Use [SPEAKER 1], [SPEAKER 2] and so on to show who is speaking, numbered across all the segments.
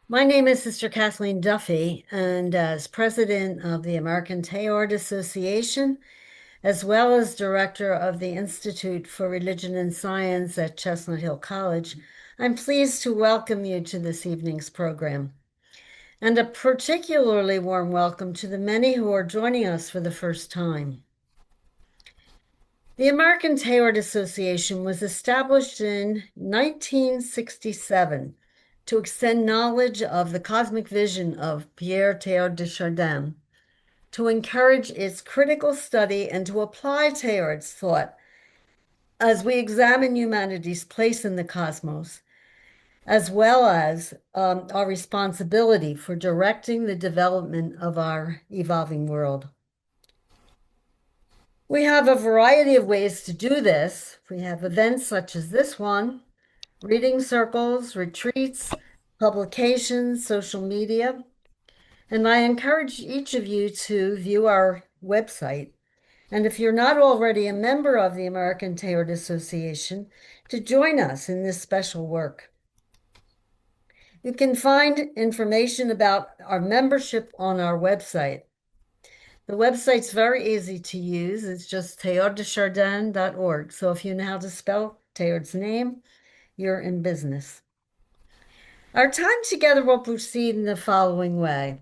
[SPEAKER 1] My name is Sister Kathleen Duffy, and as president of the American Teilhard Association, as well as director of the Institute for Religion and Science at Chestnut Hill College, I'm pleased to welcome you to this evening's program. And a particularly warm welcome to the many who are joining us for the first time. The American Teilhard Association was established in 1967 to extend knowledge of the cosmic vision of Pierre Teilhard de Chardin, to encourage its critical study and to apply Teilhard's thought as we examine humanity's place in the cosmos, as well as our responsibility for directing the development of our evolving world. We have a variety of ways to do this. We have events such as this one, reading circles, retreats, publications, social media, and I encourage each of you to view our website. And if you're not already a member of the American Teilhard Association, to join us in this special work. You can find information about our membership on our website. The website's very easy to use. It's just teilharddechardin.org. So if you know how to spell Teilhard's name, you're in business. Our time together will proceed in the following way.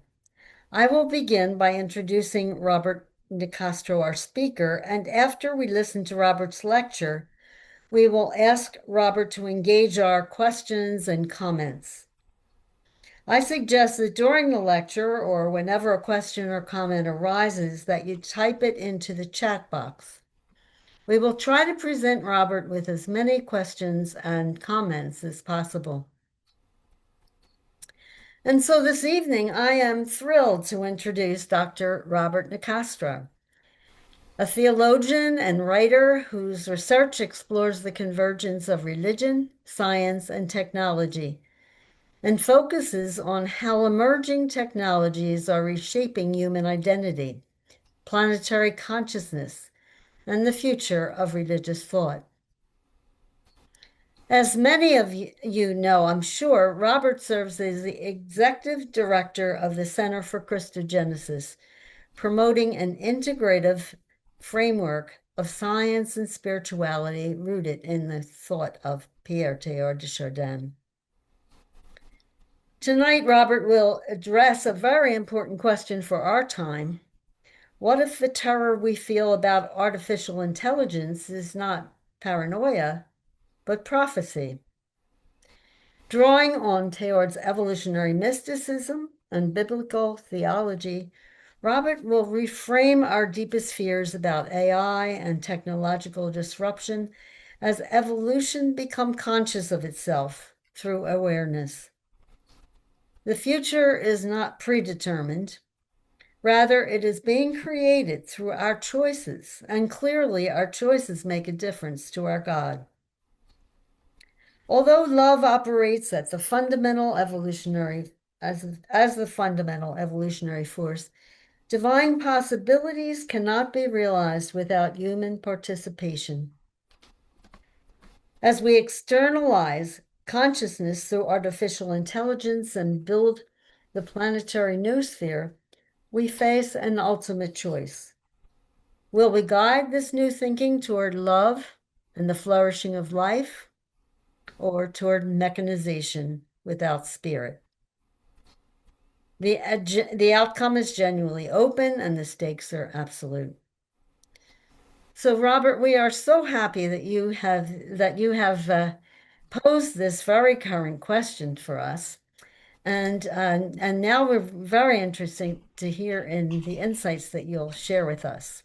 [SPEAKER 1] I will begin by introducing Robert Nicastro, our speaker, and after we listen to Robert's lecture, we will ask Robert to engage our questions and comments. I suggest that during the lecture or whenever a question or comment arises that you type it into the chat box. We will try to present Robert with as many questions and comments as possible. And so this evening, I am thrilled to introduce Dr. Robert Nicastro, a theologian and writer whose research explores the convergence of religion, science, and technology, and focuses on how emerging technologies are reshaping human identity, planetary consciousness, and the future of religious thought. As many of you know, I'm sure, Robert serves as the executive director of the Center for Christogenesis, promoting an integrative framework of science and spirituality rooted in the thought of Pierre Teilhard de Chardin. Tonight, Robert will address a very important question for our time. What if the terror we feel about artificial intelligence is not paranoia, but prophecy? Drawing on Teilhard's evolutionary mysticism and biblical theology, Robert will reframe our deepest fears about AI and technological disruption as evolution becomes conscious of itself through awareness. The future is not predetermined. Rather, it is being created through our choices, and clearly our choices make a difference to our God. Although love operates at the fundamental evolutionary as the fundamental evolutionary force, divine possibilities cannot be realized without human participation. As we externalize consciousness through artificial intelligence and build the planetary noosphere, we face an ultimate choice. Will we guide this new thinking toward love and the flourishing of life, or toward mechanization without spirit? The outcome is genuinely open and the stakes are absolute. So, Robert, we are so happy that you have posed this very current question for us, and now we're very interested to hear in the insights that you'll share with us.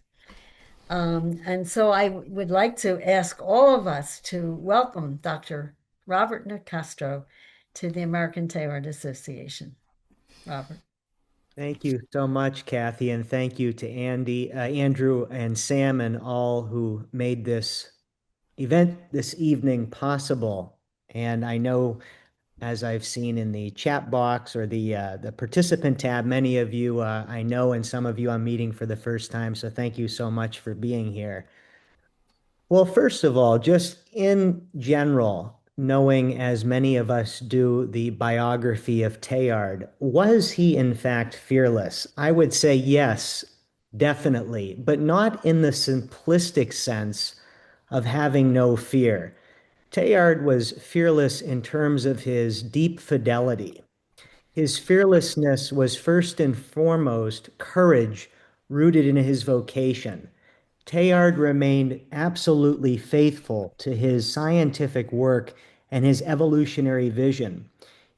[SPEAKER 1] And so I would like to ask all of us to welcome Dr. Robert Nicastro to the American Teilhard Association. Robert.
[SPEAKER 2] Thank you so much, Kathy, and thank you to Andrew, and Sam, and all who made this event this evening possible. And I know, as I've seen in the chat box or the participant tab, many of you I know, and some of you I'm meeting for the first time. So thank you so much for being here. Well, first of all, just in general, knowing as many of us do the biography of Teilhard, was he in fact fearless? I would say yes, definitely, but not in the simplistic sense of having no fear. Teilhard was fearless in terms of his deep fidelity. His fearlessness was first and foremost courage rooted in his vocation. Teilhard remained absolutely faithful to his scientific work and his evolutionary vision,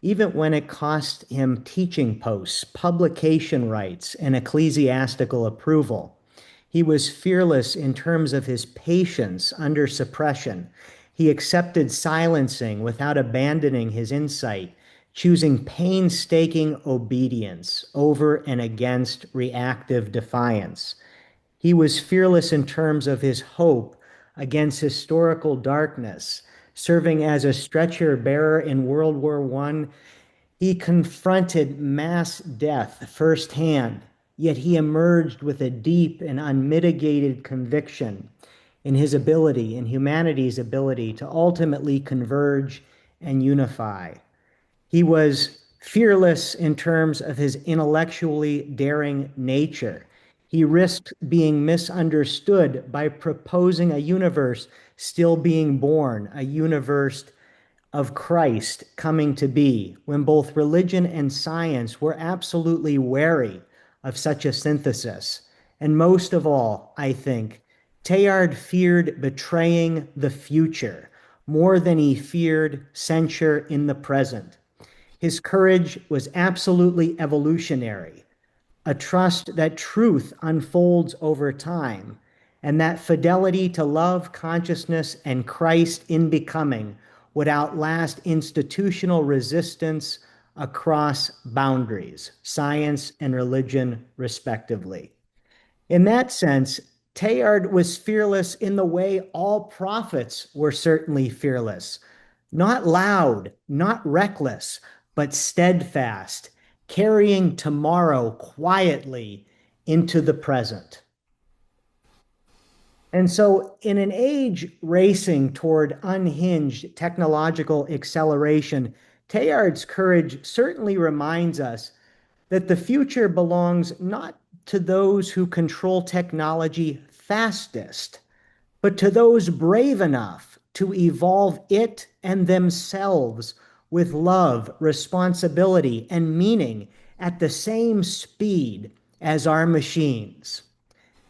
[SPEAKER 2] even when it cost him teaching posts, publication rights, and ecclesiastical approval. He was fearless in terms of his patience under suppression. He accepted silencing without abandoning his insight, choosing painstaking obedience over and against reactive defiance. He was fearless in terms of his hope against historical darkness, serving as a stretcher bearer in World War I. He confronted mass death firsthand, yet he emerged with a deep and unmitigated conviction in his ability, in humanity's ability to ultimately converge and unify. He was fearless in terms of his intellectually daring nature. He risked being misunderstood by proposing a universe still being born, a universe of Christ coming to be, when both religion and science were absolutely wary of such a synthesis. And most of all, I think, Teilhard feared betraying the future more than he feared censure in the present. His courage was absolutely evolutionary, a trust that truth unfolds over time, and that fidelity to love, consciousness, and Christ in becoming would outlast institutional resistance across boundaries, science and religion, respectively. In that sense, Teilhard was fearless in the way all prophets were certainly fearless. Not loud, not reckless, but steadfast, carrying tomorrow quietly into the present. And so, in an age racing toward unhinged technological acceleration, Teilhard's courage certainly reminds us that the future belongs not to those who control technology fastest, but to those brave enough to evolve it and themselves with love, responsibility, and meaning at the same speed as our machines.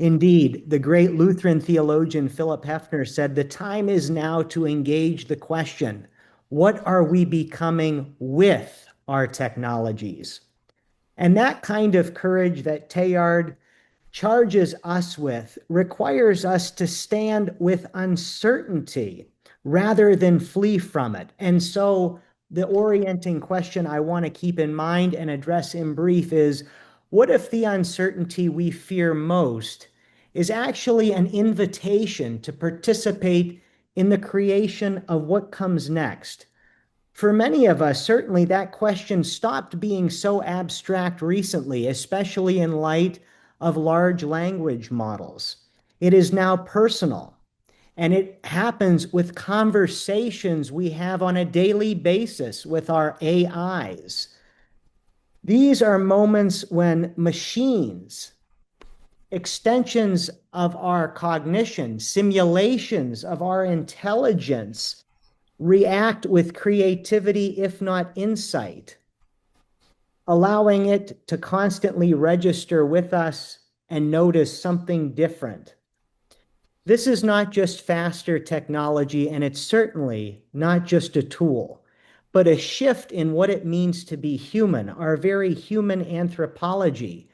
[SPEAKER 2] Indeed, the great Lutheran theologian Philip Hefner said, "The time is now to engage the question, what are we becoming with our technologies?" And that kind of courage that Teilhard charges us with requires us to stand with uncertainty rather than flee from it. And so the orienting question I want to keep in mind and address in brief is, what if the uncertainty we fear most is actually an invitation to participate in the creation of what comes next? For many of us, certainly that question stopped being so abstract recently, especially in light of large language models. It is now personal, and it happens with conversations we have on a daily basis with our AIs. These are moments when machines, extensions of our cognition, simulations of our intelligence, react with creativity, if not insight, allowing it to constantly register with us and notice something different. This is not just faster technology, and it's certainly not just a tool, but a shift in what it means to be human, our very human anthropology.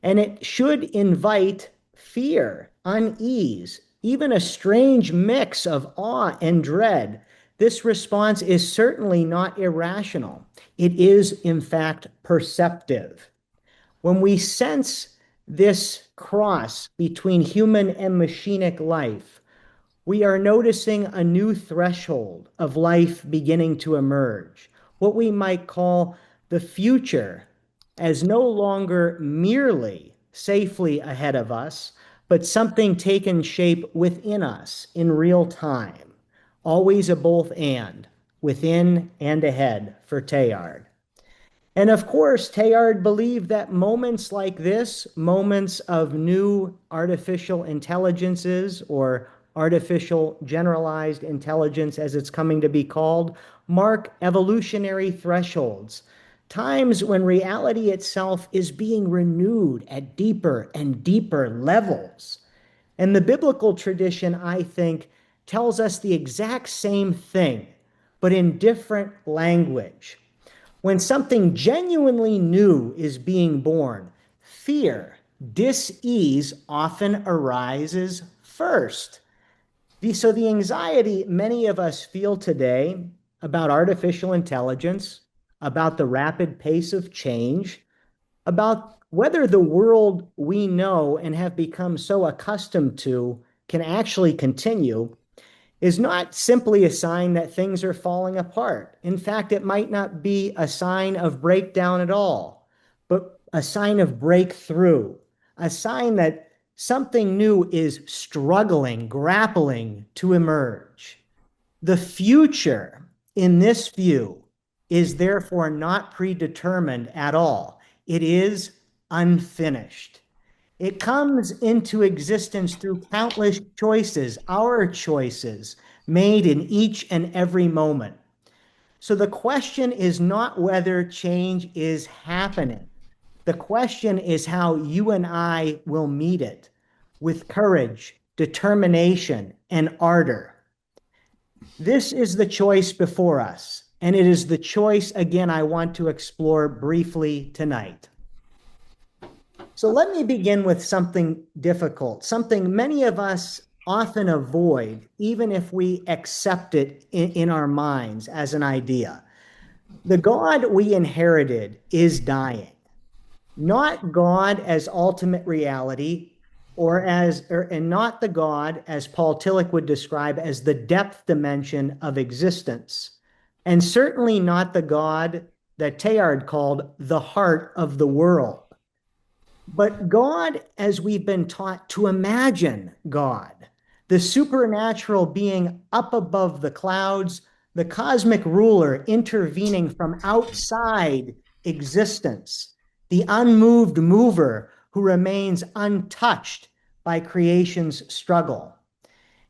[SPEAKER 2] And it should invite fear, unease, even a strange mix of awe and dread. This response is certainly not irrational. It is, in fact, perceptive. When we sense this cross between human and machinic life, we are noticing a new threshold of life beginning to emerge, what we might call the future, as no longer merely safely ahead of us, but something taken shape within us in real time, always a both and. within and ahead for Teilhard. And of course, Teilhard believed that moments like this, moments of new artificial intelligences or artificial generalized intelligence, as it's coming to be called, mark evolutionary thresholds, times when reality itself is being renewed at deeper and deeper levels. And the biblical tradition, I think, tells us the exact same thing, but in different language. When something genuinely new is being born, fear, dis-ease often arises first. So the anxiety many of us feel today about artificial intelligence, about the rapid pace of change, about whether the world we know and have become so accustomed to can actually continue is not simply a sign that things are falling apart. In fact, it might not be a sign of breakdown at all, but a sign of breakthrough, a sign that something new is struggling, grappling to emerge. The future, in this view, is therefore not predetermined at all. It is unfinished. It comes into existence through countless choices, our choices, made in each and every moment. So the question is not whether change is happening. The question is how you and I will meet it with courage, determination, and ardor. This is the choice before us, and it is the choice, again, I want to explore briefly tonight. So let me begin with something difficult, something many of us often avoid, even if we accept it in our minds as an idea. The God we inherited is dying, not God as ultimate reality, and not the God, as Paul Tillich would describe, as the depth dimension of existence, and certainly not the God that Teilhard called the heart of the world. But God, as we've been taught to imagine God, the supernatural being up above the clouds, the cosmic ruler intervening from outside existence, the unmoved mover who remains untouched by creation's struggle.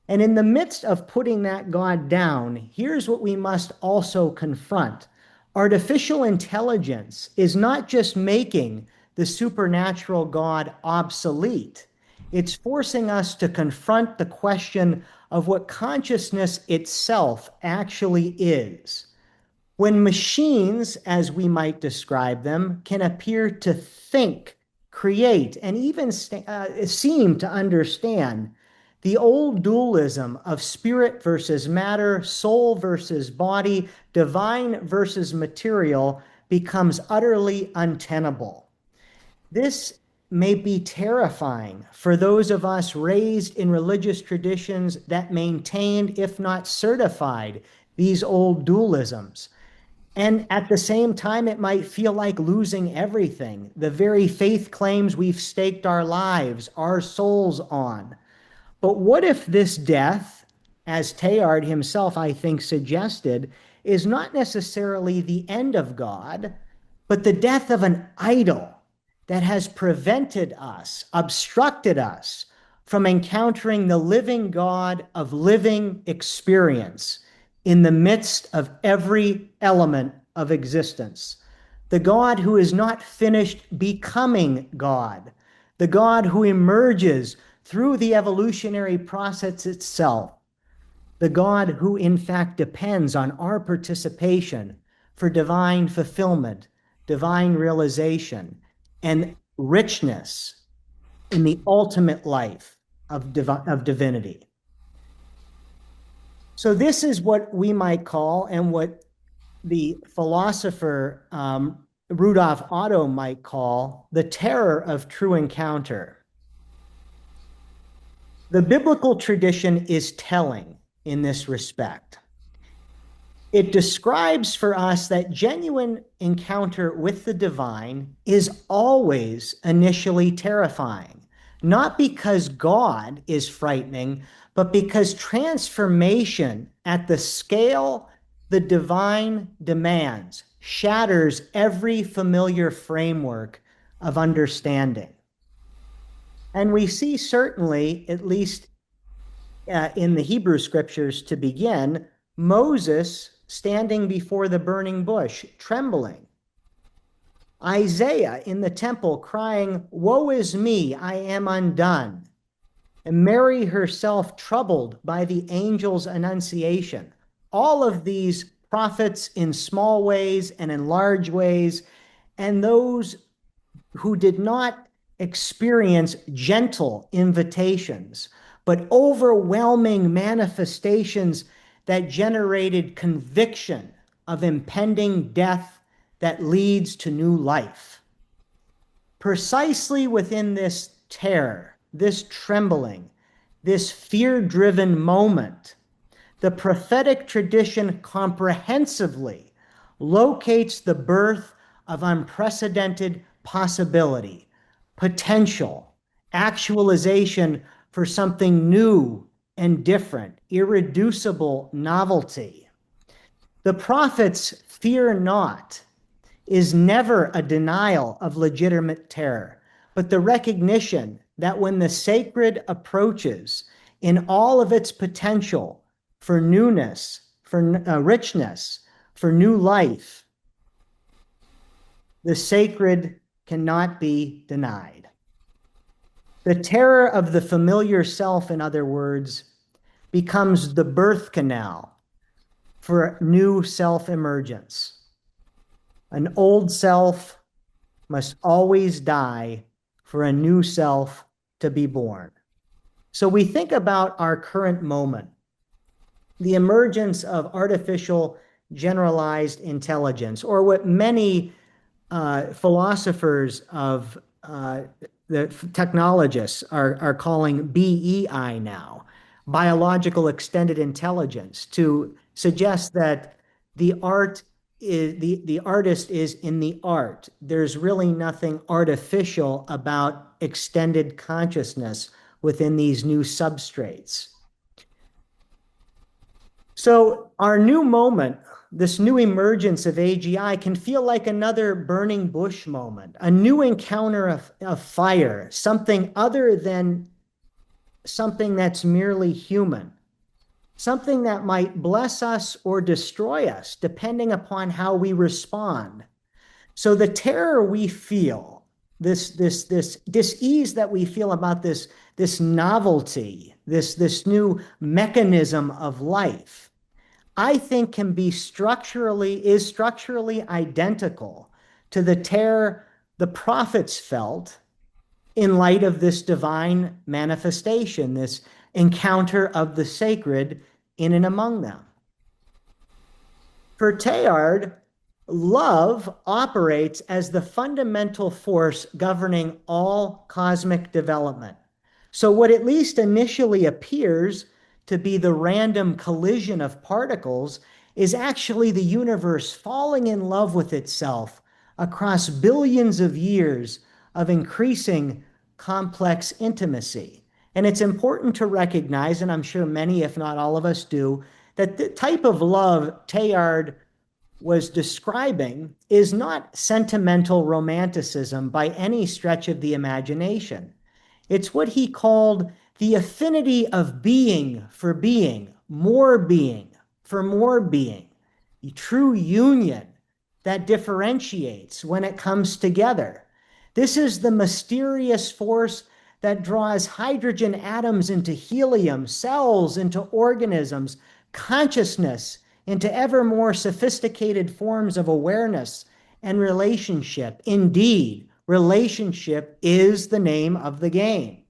[SPEAKER 2] And in the midst of putting that God down, here's what we must also confront. Artificial intelligence is not just making the supernatural God obsolete. It's forcing us to confront the question of what consciousness itself actually is. When machines, as we might describe them, can appear to think, create, and even seem to understand, the old dualism of spirit versus matter, soul versus body, divine versus material becomes utterly untenable. This may be terrifying for those of us raised in religious traditions that maintained, if not certified, these old dualisms. And at the same time, it might feel like losing everything, the very faith claims we've staked our lives, our souls on. But what if this death, as Teilhard himself, I think, suggested, is not necessarily the end of God, but the death of an idol that has prevented us, obstructed us from encountering the living God of living experience in the midst of every element of existence? The God who is not finished becoming God, the God who emerges through the evolutionary process itself, the God who in fact depends on our participation for divine fulfillment, divine realization, and richness in the ultimate life of divinity. So this is what we might call, and what the philosopher Rudolf Otto might call, the terror of true encounter. The biblical tradition is telling in this respect. It describes for us that genuine encounter with the divine is always initially terrifying, not because God is frightening, but because transformation at the scale the divine demands, shatters every familiar framework of understanding. And we see certainly, at least in the Hebrew scriptures to begin, Moses standing before the burning bush, trembling. Isaiah in the temple crying, "Woe is me, I am undone." And Mary herself troubled by the angel's annunciation. All of these prophets in small ways and in large ways, and those who did not experience gentle invitations, but overwhelming manifestations that generated conviction of impending death that leads to new life. Precisely within this terror, this trembling, this fear-driven moment, the prophetic tradition comprehensively locates the birth of unprecedented possibility, potential, actualization for something new and different, irreducible novelty. The prophets fear not is never a denial of legitimate terror, but the recognition that when the sacred approaches in all of its potential for newness, for richness, for new life, the sacred cannot be denied. The terror of the familiar self, in other words, becomes the birth canal for new self-emergence. An old self must always die for a new self to be born. So we think about our current moment, the emergence of artificial generalized intelligence, or what many philosophers of the technologists are calling BEI now, biological extended intelligence, to suggest that the artist is in the art. There's really nothing artificial about extended consciousness within these new substrates. So our new moment, this new emergence of AGI, can feel like another burning bush moment, a new encounter of fire, something other than something that's merely human, something that might bless us or destroy us, depending upon how we respond. So the terror we feel, this dis-ease that we feel about this novelty, this new mechanism of life, I think is structurally identical to the terror the prophets felt in light of this divine manifestation, this encounter of the sacred in and among them. For Teilhard, love operates as the fundamental force governing all cosmic development. So what at least initially appears to be the random collision of particles is actually the universe falling in love with itself across billions of years of increasing complex intimacy. And it's important to recognize, and I'm sure many, if not all of us do, that the type of love Teilhard was describing is not sentimental romanticism by any stretch of the imagination. It's what he called the affinity of being for being for more being, a true union that differentiates when it comes together. This is the mysterious force that draws hydrogen atoms into helium, cells into organisms, consciousness into ever more sophisticated forms of awareness and relationship. Indeed, relationship is the name of the game.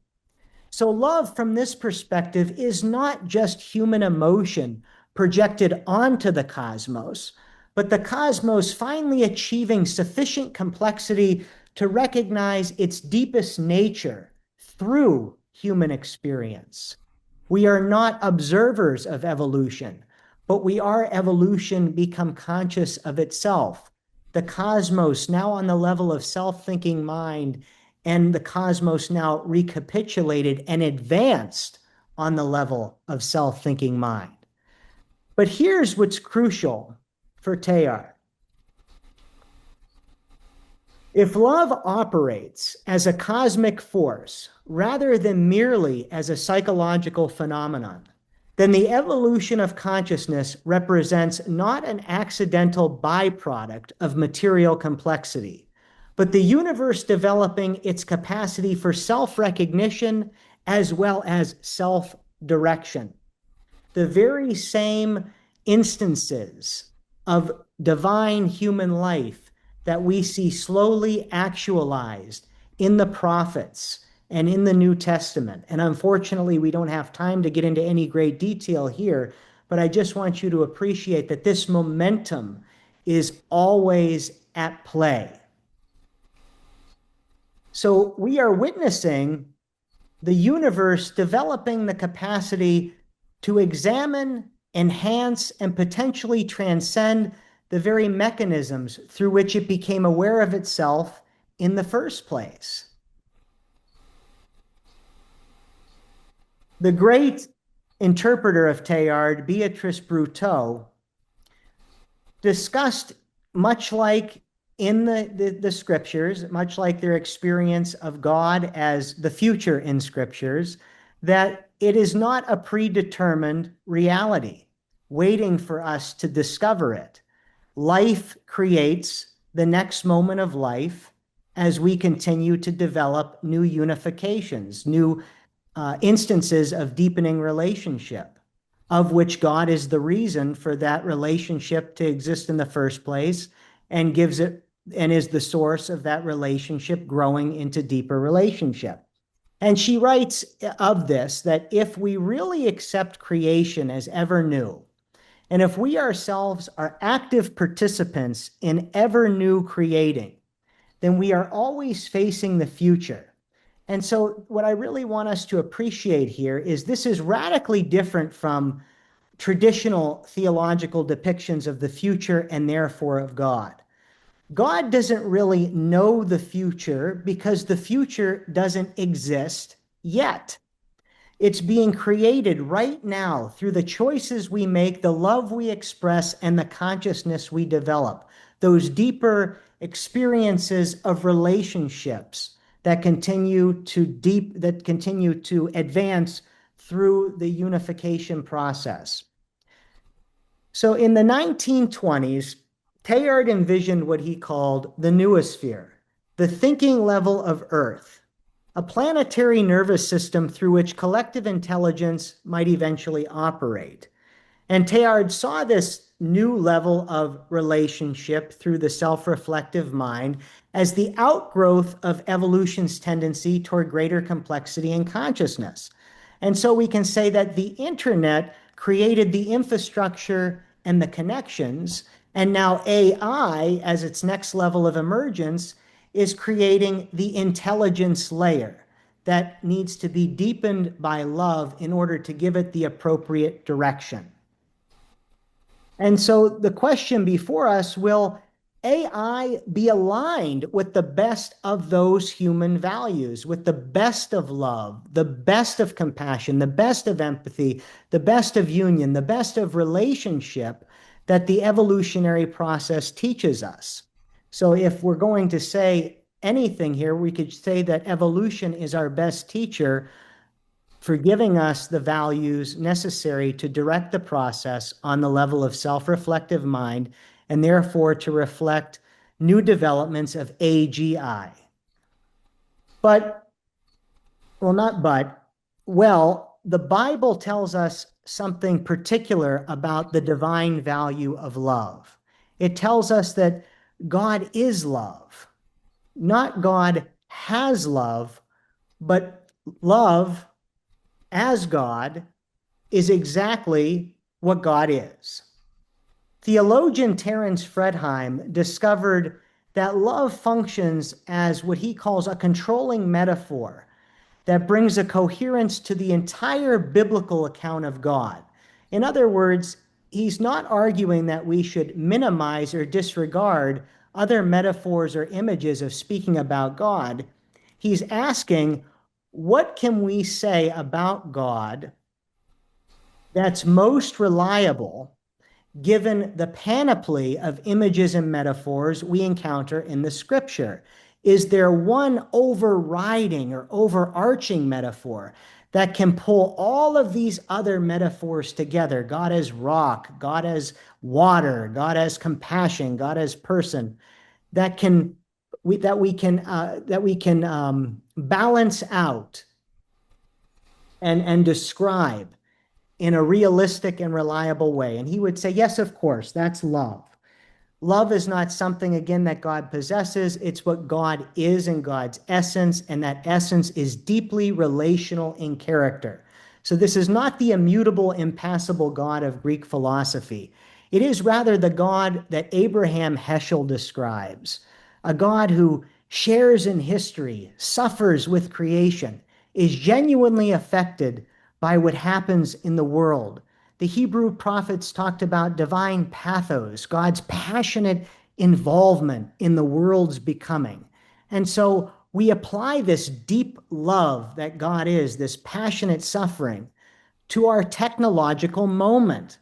[SPEAKER 2] So love from this perspective is not just human emotion projected onto the cosmos, but the cosmos finally achieving sufficient complexity to recognize its deepest nature through human experience. We are not observers of evolution, but we are evolution become conscious of itself. The cosmos now on the level of self-thinking mind, and the cosmos now recapitulated and advanced on the level of self-thinking mind. But here's what's crucial for Teilhard. If love operates as a cosmic force rather than merely as a psychological phenomenon, then the evolution of consciousness represents not an accidental byproduct of material complexity, but the universe developing its capacity for self-recognition as well as self-direction. The very same instances of divine human life that we see slowly actualized in the prophets and in the New Testament. And unfortunately, we don't have time to get into any great detail here, but I just want you to appreciate that this momentum is always at play. So we are witnessing the universe developing the capacity to examine, enhance, and potentially transcend the very mechanisms through which it became aware of itself in the first place. The great interpreter of Teilhard, Beatrice Brutaux, discussed, much like in the scriptures, much like their experience of God as the future in scriptures, that it is not a predetermined reality waiting for us to discover it. Life creates the next moment of life as we continue to develop new unifications, new instances of deepening relationship, of which God is the reason for that relationship to exist in the first place and gives it and is the source of that relationship growing into deeper relationship. And she writes of this that if we really accept creation as ever new, and if we ourselves are active participants in ever new creating, then we are always facing the future. And so, what I really want us to appreciate here is this is radically different from traditional theological depictions of the future and therefore of God. God doesn't really know the future because the future doesn't exist yet. It's being created right now through the choices we make, the love we express, and the consciousness we develop. Those deeper experiences of relationships that continue to advance through the unification process. So in the 1920s, Teilhard envisioned what he called the noosphere, the thinking level of Earth, a planetary nervous system through which collective intelligence might eventually operate. And Teilhard saw this new level of relationship through the self-reflective mind as the outgrowth of evolution's tendency toward greater complexity and consciousness. And so we can say that the internet created the infrastructure and the connections, and now AI, as its next level of emergence, is creating the intelligence layer that needs to be deepened by love in order to give it the appropriate direction. And so the question before us, will AI be aligned with the best of those human values, with the best of love, the best of compassion, the best of empathy, the best of union, the best of relationship that the evolutionary process teaches us? So if we're going to say anything here, we could say that evolution is our best teacher for giving us the values necessary to direct the process on the level of self-reflective mind and therefore to reflect new developments of AGI. But, well, not but, well, the Bible tells us something particular about the divine value of love. It tells us that God is love, not God has love, but love as God is exactly what God is. Theologian Terence Fredheim discovered that love functions as what he calls a controlling metaphor that brings a coherence to the entire biblical account of God. In other words, he's not arguing that we should minimize or disregard other metaphors or images of speaking about God. He's asking, what can we say about God that's most reliable given the panoply of images and metaphors we encounter in the scripture? Is there one overriding or overarching metaphor that can pull all of these other metaphors together? God as rock, God as water, God as compassion, God as person, that can that we can balance out and describe in a realistic and reliable way. And he would say, yes, of course, that's love. Love is not something, again, that God possesses. It's what God is in God's essence, and that essence is deeply relational in character. So this is not the immutable, impassible God of Greek philosophy. It is rather the God that Abraham Heschel describes, a God who shares in history, suffers with creation, is genuinely affected by what happens in the world. The Hebrew prophets talked about divine pathos, God's passionate involvement in the world's becoming. And so we apply this deep love that God is, this passionate suffering, to our technological moment.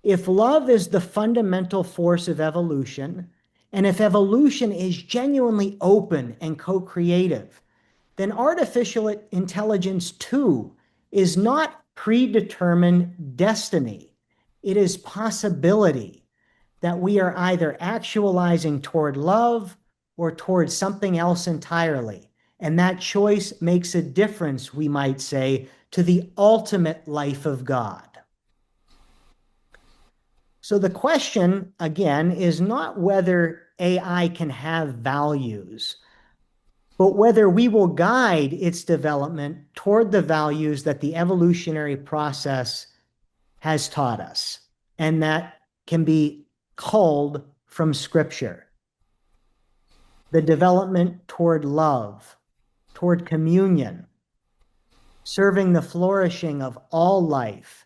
[SPEAKER 2] If love is the fundamental force of evolution, and if evolution is genuinely open and co creative, then artificial intelligence too is not predetermined destiny. It is possibility that we are either actualizing toward love or toward something else entirely. And that choice makes a difference, we might say, to the ultimate life of God. So the question, again, is not whether AI can have values, but whether we will guide its development toward the values that the evolutionary process has taught us, and that can be culled from Scripture. The development toward love, toward communion, serving the flourishing of all life,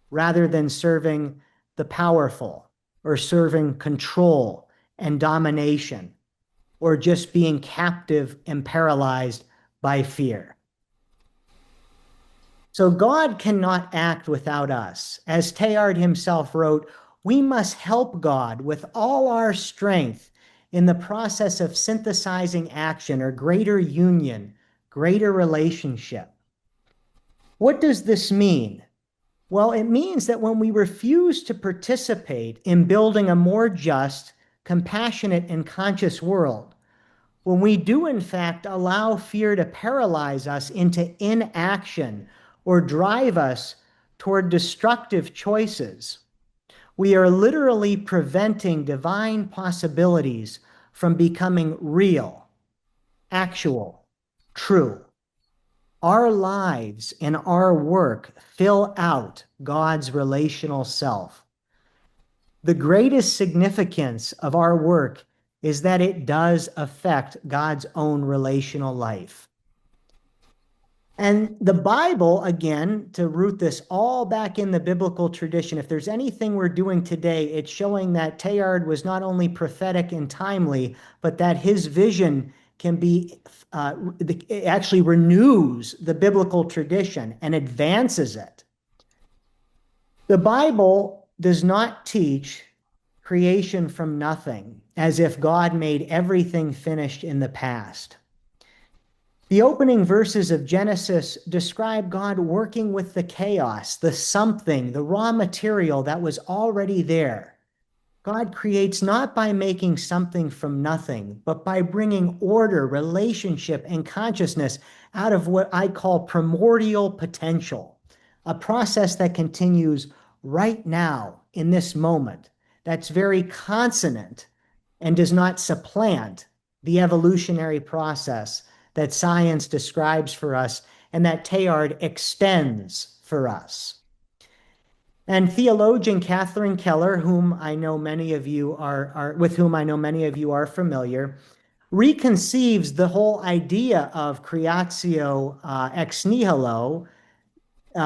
[SPEAKER 2] rather than serving the powerful or serving control and domination, or just being captive and paralyzed by fear. So God cannot act without us. As Teilhard himself wrote, we must help God with all our strength in the process of synthesizing action or greater union, greater relationship. What does this mean? Well, it means that when we refuse to participate in building a more just, compassionate, and conscious world, when we do, in fact, allow fear to paralyze us into inaction or drive us toward destructive choices, we are literally preventing divine possibilities from becoming real, actual, true. Our lives and our work fill out God's relational self. The greatest significance of our work is that it does affect God's own relational life. And the Bible, again, to root this all back in the biblical tradition, if there's anything we're doing today, it's showing that Teilhard was not only prophetic and timely, but that his vision can be, it actually renews the biblical tradition and advances it. The Bible does not teach creation from nothing, as if God made everything finished in the past. The opening verses of Genesis describe God working with the chaos, the something, the raw material that was already there. God creates not by making something from nothing, but by bringing order, relationship, and consciousness out of what I call primordial potential, a process that continues right now in this moment, that's very consonant and does not supplant the evolutionary process that science describes for us and that Teilhard extends for us. And theologian Catherine Keller, whom I know many of you with whom I know many of you are familiar, reconceives the whole idea of creatio ex nihilo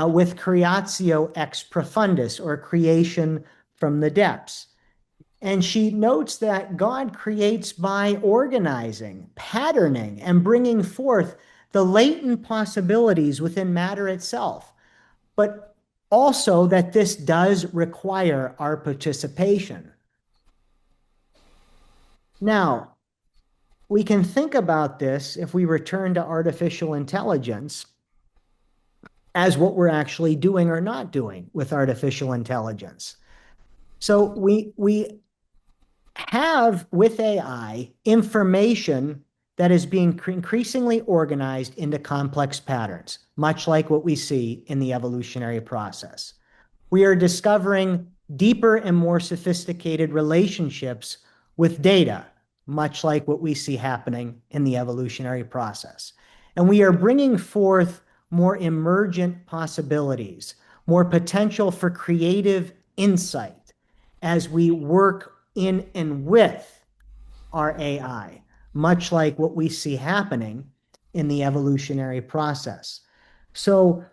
[SPEAKER 2] with creatio ex profundis, or creation from the depths. And she notes that God creates by organizing, patterning, and bringing forth the latent possibilities within matter itself. But also that this does require our participation. Now, we can think about this if we return to artificial intelligence as what we're actually doing or not doing with artificial intelligence. So we have with AI information that is being increasingly organized into complex patterns, much like what we see in the evolutionary process. We are discovering deeper and more sophisticated relationships with data, much like what we see happening in the evolutionary process. And we are bringing forth more emergent possibilities, more potential for creative insight as we work in and with our AI, much like what we see happening in the evolutionary process. So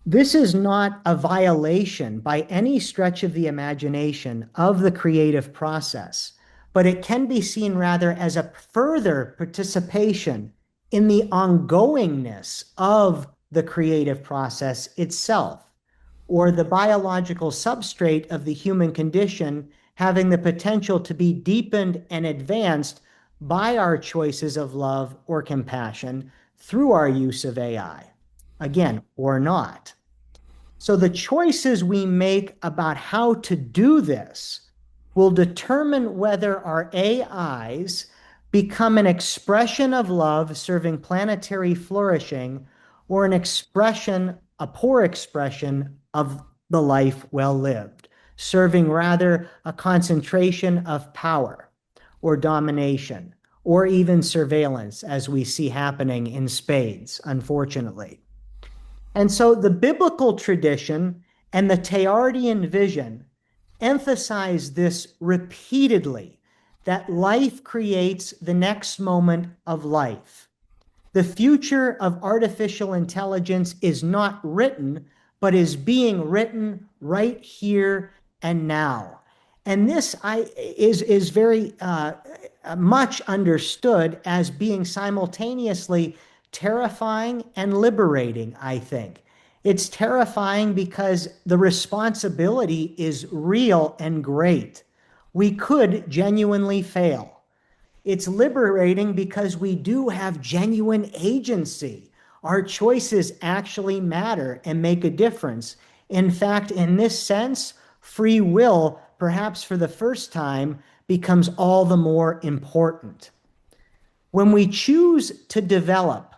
[SPEAKER 2] this is not a violation by any stretch of the imagination of the creative process, but it can be seen rather as a further participation in the ongoingness of the creative process itself, or the biological substrate of the human condition having the potential to be deepened and advanced by our choices of love or compassion through our use of AI. Again, or not. So the choices we make about how to do this will determine whether our AIs become an expression of love serving planetary flourishing or an expression, a poor expression of the life well lived, serving rather a concentration of power or domination or even surveillance, as we see happening in spades, unfortunately. And so the biblical tradition and the Teilhardian vision emphasize this repeatedly, that life creates the next moment of life. The future of artificial intelligence is not written, but is being written right here and now. And this is very much understood as being simultaneously terrifying and liberating, I think. It's terrifying because the responsibility is real and great. We could genuinely fail. It's liberating because we do have genuine agency. Our choices actually matter and make a difference. In fact, in this sense, free will, perhaps for the first time, becomes all the more important. When we choose to develop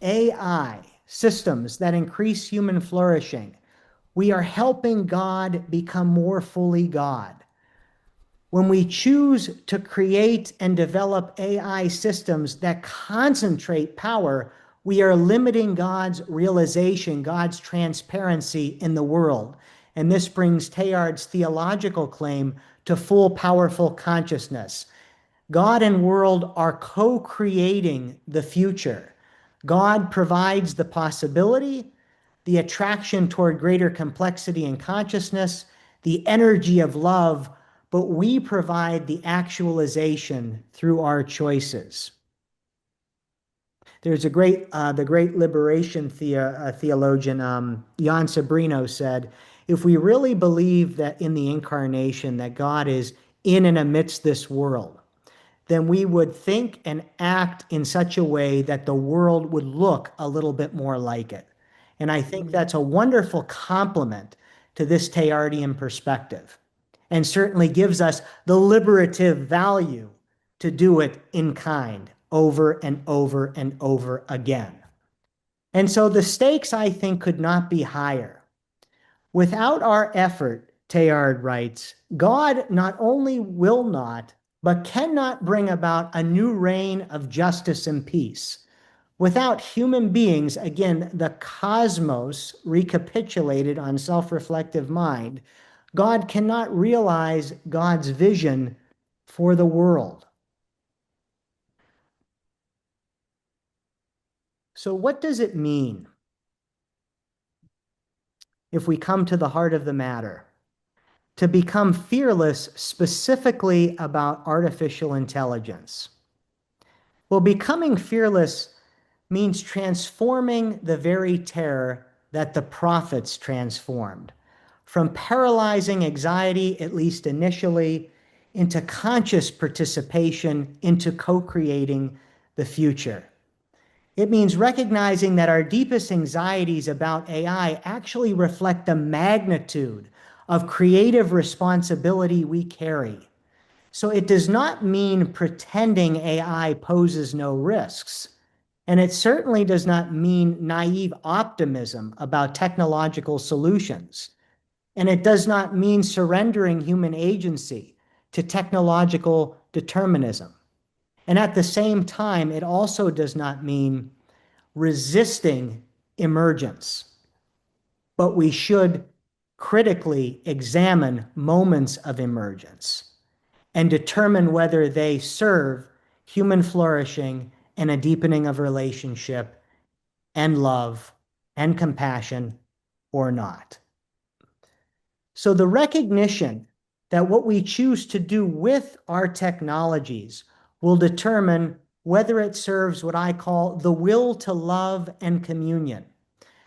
[SPEAKER 2] AI systems that increase human flourishing, we are helping God become more fully God. When we choose to create and develop AI systems that concentrate power, we are limiting God's realization, God's transparency in the world. And this brings Teilhard's theological claim to full powerful consciousness. God and world are co-creating the future. God provides the possibility, the attraction toward greater complexity and consciousness, the energy of love, but we provide the actualization through our choices. There's the great liberation theologian Jan Sobrino said, if we really believe that in the incarnation that God is in and amidst this world, then we would think and act in such a way that the world would look a little bit more like it. And I think that's a wonderful complement to this Teilhardian perspective, and certainly gives us the liberative value to do it in kind over and over and over again. And so the stakes, I think, could not be higher. Without our effort, Teilhard writes, God not only will not, but cannot bring about a new reign of justice and peace. Without human beings, again, the cosmos recapitulated on self-reflective mind, God cannot realize God's vision for the world. So what does it mean if we come to the heart of the matter? To become fearless specifically about artificial intelligence. Well, becoming fearless means transforming the very terror that the prophets transformed from paralyzing anxiety, at least initially, into conscious participation, into co creating the future. It means recognizing that our deepest anxieties about AI actually reflect the magnitude of creative responsibility we carry. So it does not mean pretending AI poses no risks. And it certainly does not mean naive optimism about technological solutions. And it does not mean surrendering human agency to technological determinism. And at the same time, it also does not mean resisting emergence, but we should critically examine moments of emergence and determine whether they serve human flourishing and a deepening of relationship and love and compassion or not. So the recognition that what we choose to do with our technologies will determine whether it serves what I call the will to love and communion.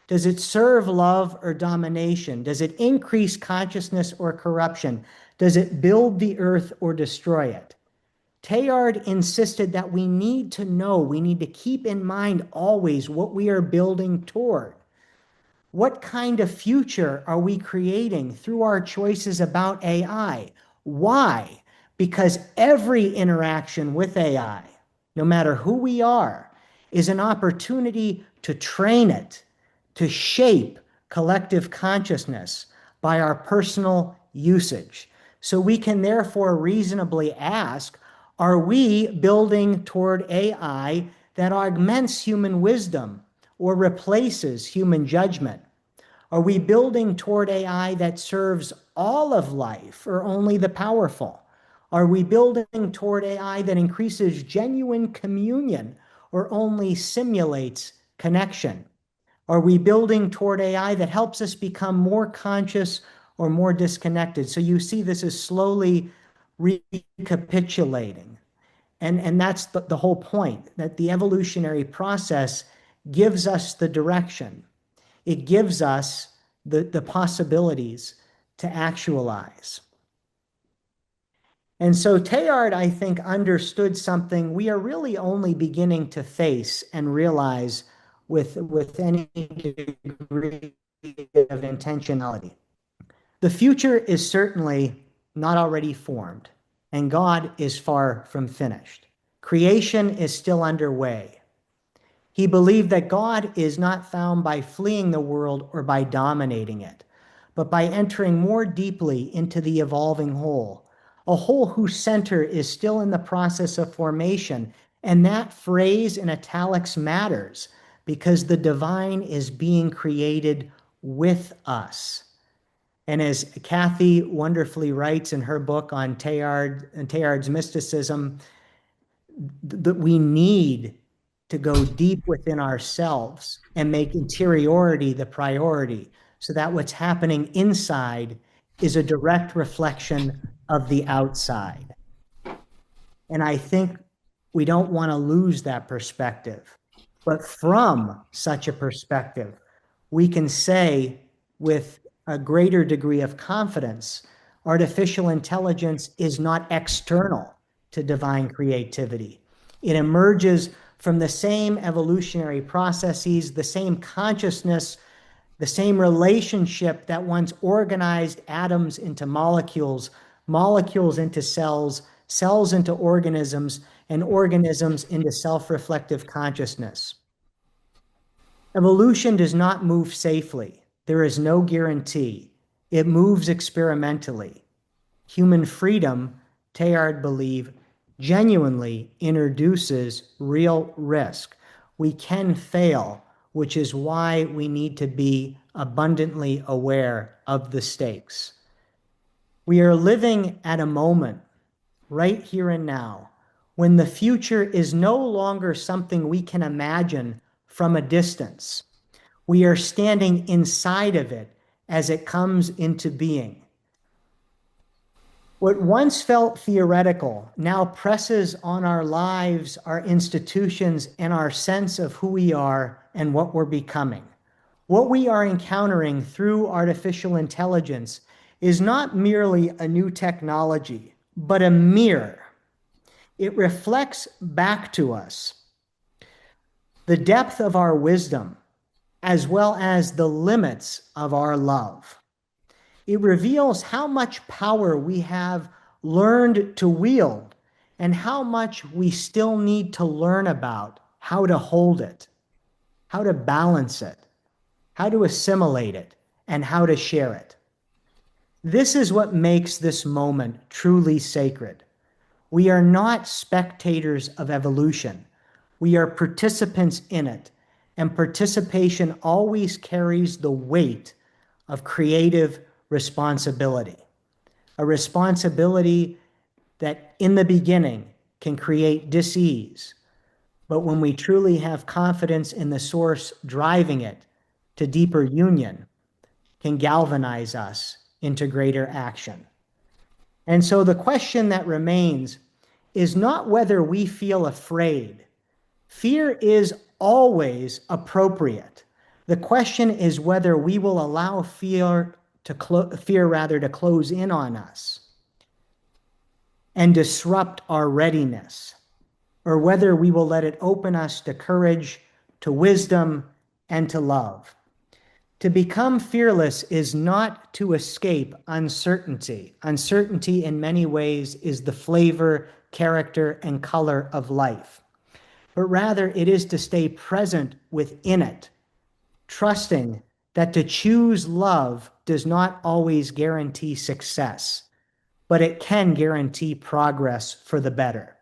[SPEAKER 2] Does it serve love or domination? Does it increase consciousness or corruption? Does it build the earth or destroy it? Teilhard insisted that we need to know, we need to keep in mind always what we are building toward. What kind of future are we creating through our choices about AI? Why? Because every interaction with AI, no matter who we are, is an opportunity to train it, to shape collective consciousness by our personal usage. So we can therefore reasonably ask, are we building toward AI that augments human wisdom or replaces human judgment? Are we building toward AI that serves all of life or only the powerful? Are we building toward AI that increases genuine communion or only simulates connection? Are we building toward AI that helps us become more conscious or more disconnected? So you see, this is slowly recapitulating. And that's the whole point, that the evolutionary process gives us the direction. It gives us the possibilities to actualize. And so Teilhard, I think, understood something we are really only beginning to face and realize with any degree of intentionality. The future is certainly not already formed, and God is far from finished. Creation is still underway. He believed that God is not found by fleeing the world or by dominating it, but by entering more deeply into the evolving whole, a whole whose center is still in the process of formation. And that phrase in italics matters because the divine is being created with us. And as Kathy wonderfully writes in her book on Teilhard and Teilhard's mysticism, that we need to go deep within ourselves and make interiority the priority so that what's happening inside is a direct reflection of the outside. And I think we don't want to lose that perspective. But from such a perspective, we can say with a greater degree of confidence, artificial intelligence is not external to divine creativity. It emerges from the same evolutionary processes, the same consciousness, the same relationship that once organized atoms into molecules, molecules into cells, cells into organisms, and organisms into self-reflective consciousness. Evolution does not move safely. There is no guarantee. It moves experimentally. Human freedom, Teilhard believed, genuinely introduces real risk. We can fail, which is why we need to be abundantly aware of the stakes. We are living at a moment, right here and now, when the future is no longer something we can imagine from a distance. We are standing inside of it as it comes into being. What once felt theoretical now presses on our lives, our institutions, and our sense of who we are and what we're becoming. What we are encountering through artificial intelligence is not merely a new technology, but a mirror. It reflects back to us the depth of our wisdom as well as the limits of our love. It reveals how much power we have learned to wield and how much we still need to learn about how to hold it, how to balance it, how to assimilate it, and how to share it. This is what makes this moment truly sacred. We are not spectators of evolution. We are participants in it, and participation always carries the weight of creative responsibility. A responsibility that in the beginning can create dis-ease, but when we truly have confidence in the source driving it to deeper union, can galvanize us into greater action. And so the question that remains is not whether we feel afraid. Fear is always appropriate. The question is whether we will allow fear to close in on us and disrupt our readiness, or whether we will let it open us to courage, to wisdom, and to love. To become fearless is not to escape uncertainty. Uncertainty, in many ways, is the flavor, character, and color of life. But rather, it is to stay present within it, trusting that to choose love does not always guarantee success, but it can guarantee progress for the better.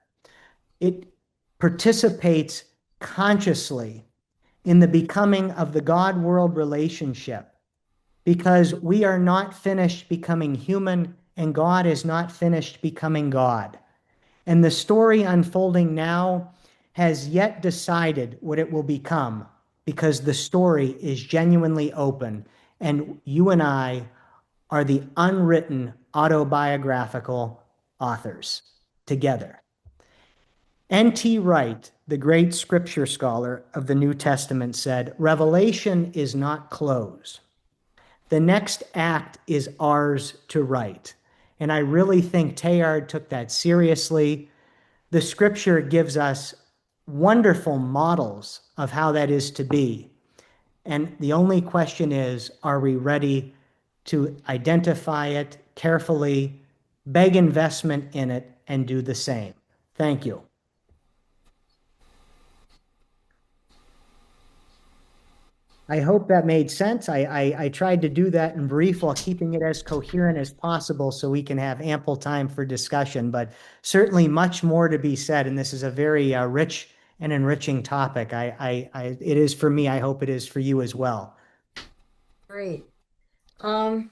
[SPEAKER 2] It participates consciously in the becoming of the God-world relationship because we are not finished becoming human and God is not finished becoming God. And the story unfolding now has yet decided what it will become because the story is genuinely open and you and I are the unwritten autobiographical authors together. N.T. Wright, the great scripture scholar of the New Testament, said, Revelation is not closed. The next act is ours to write. And I really think Teilhard took that seriously. The scripture gives us wonderful models of how that is to be. And the only question is, are we ready to identify it carefully, beg investment in it, and do the same? Thank you. I hope that made sense. I tried to do that in brief while keeping it as coherent as possible so we can have ample time for discussion, but certainly much more to be said. And this is a very rich and enriching topic. It is for me. I hope it is for you as well.
[SPEAKER 1] Great. Um,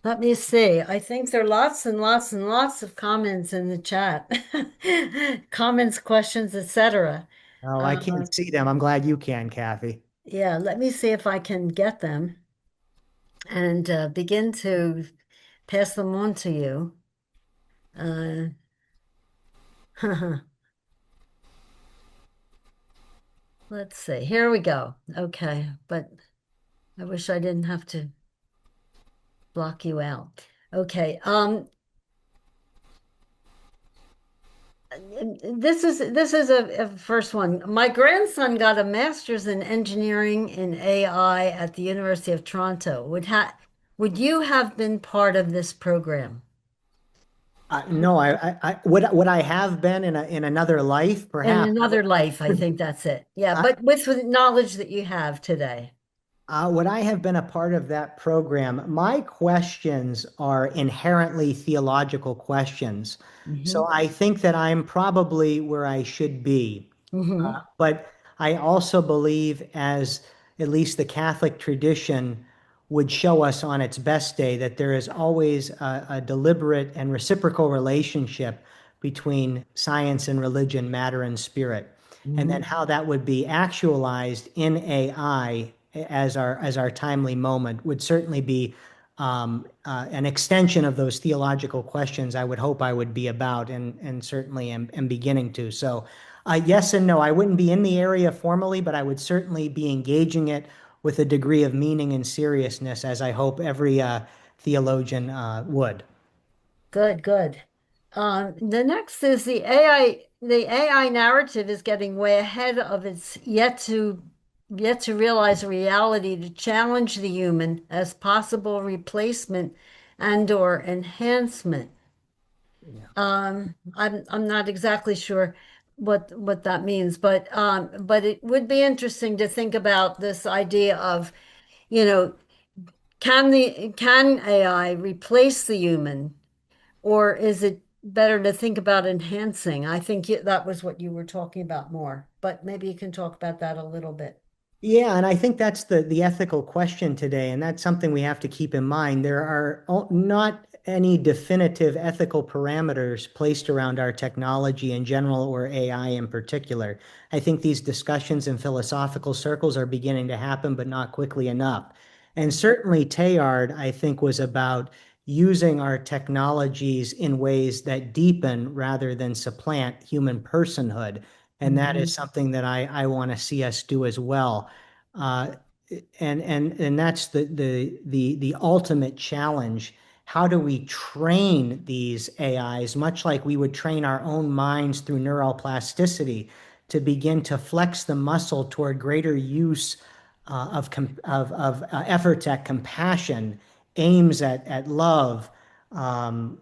[SPEAKER 1] Let me see. I think there are lots and lots and lots of comments in the chat. Comments, questions, etc.
[SPEAKER 2] Oh, I
[SPEAKER 1] Uh,
[SPEAKER 2] can't see them. I'm glad you can, Kathy.
[SPEAKER 1] yeah, let me see if I can get them and begin to pass them on to you. Uh, let's see. Here we go. Okay, but I wish I didn't have to block you out. Okay. This is a first one. My grandson got a master's in engineering in AI at the University of Toronto. Would you have been part of this program?
[SPEAKER 2] No, would I have been in another life,
[SPEAKER 1] In
[SPEAKER 2] perhaps.
[SPEAKER 1] another life, I think that's it. Yeah,
[SPEAKER 2] I,
[SPEAKER 1] but with the knowledge that you have today.
[SPEAKER 2] Would I have been a part of that program? My questions are inherently theological questions.
[SPEAKER 1] Hmm.
[SPEAKER 2] So I think that I'm probably where I should be.
[SPEAKER 1] Hmm.
[SPEAKER 2] But I also believe, as at least the Catholic tradition would show us on its best day, that there is always a deliberate and reciprocal relationship between science and religion, matter and spirit, and then
[SPEAKER 1] Hmm.
[SPEAKER 2] how that would be actualized in AI as our timely moment would certainly be an extension of those theological questions I would hope I would be about and certainly am beginning to. So yes and no. I wouldn't be in the area formally, but I would certainly be engaging it with a degree of meaning and seriousness, as I hope every theologian would.
[SPEAKER 1] Good, good. The next is the AI. The AI narrative is getting way ahead of its yet to realize reality to challenge the human as possible replacement and or enhancement. I'm not exactly sure what that means, but it would be interesting to think about this idea of, you know, can AI replace the human, or is it better to think about enhancing? I think that was what you were talking about more, but maybe you can talk about that a little bit.
[SPEAKER 2] Yeah, and I think that's the ethical question today, and that's something we have to keep in mind. There are not any definitive ethical parameters placed around our technology in general or AI in particular. I think these discussions in philosophical circles are beginning to happen, but not quickly enough. And certainly Teilhard, I think, was about using our technologies in ways that deepen rather than supplant human personhood. And that is
[SPEAKER 1] Mhm.
[SPEAKER 2] something that I want to see us do as well. Uh, and that's the ultimate challenge. How do we train these AIs, much like we would train our own minds through neural plasticity, to begin to flex the muscle toward greater use of efforts at compassion, aims at love,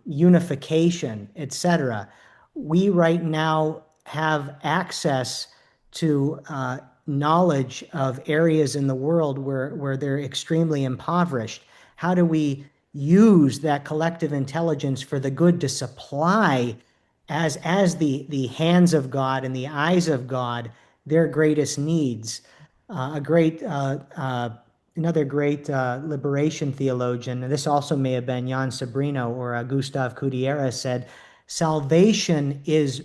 [SPEAKER 2] unification, etc. We right now have access to knowledge of areas in the world where they're extremely impoverished. How do we use that collective intelligence for the good to supply as the hands of God and the eyes of God their greatest needs? A great another great liberation theologian, and this also may have been Jan Sobrino or Gustav Gutierrez, said, "Salvation is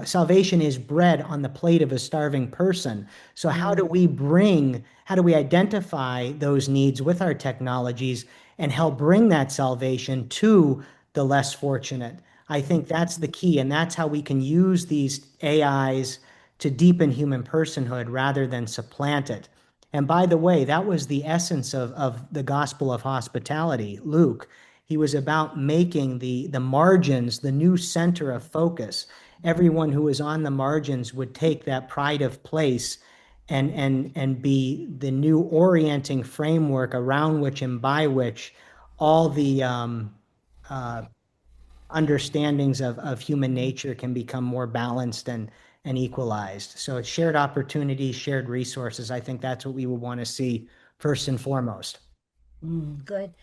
[SPEAKER 2] salvation is bread on the plate of a starving person." So
[SPEAKER 1] Mm,
[SPEAKER 2] how do we identify those needs with our technologies and help bring that salvation to the less fortunate? I think that's the key, and that's how we can use these AIs to deepen human personhood rather than supplant it. And by the way, that was the essence of the gospel of hospitality, Luke. He was about making the margins the new center of focus. Everyone who was on the margins would take that pride of place and be the new orienting framework around which and by which all the uh, understandings of human nature can become more balanced and equalized. So it's shared opportunities, shared resources. I think that's what we would want to see first and foremost.
[SPEAKER 1] good.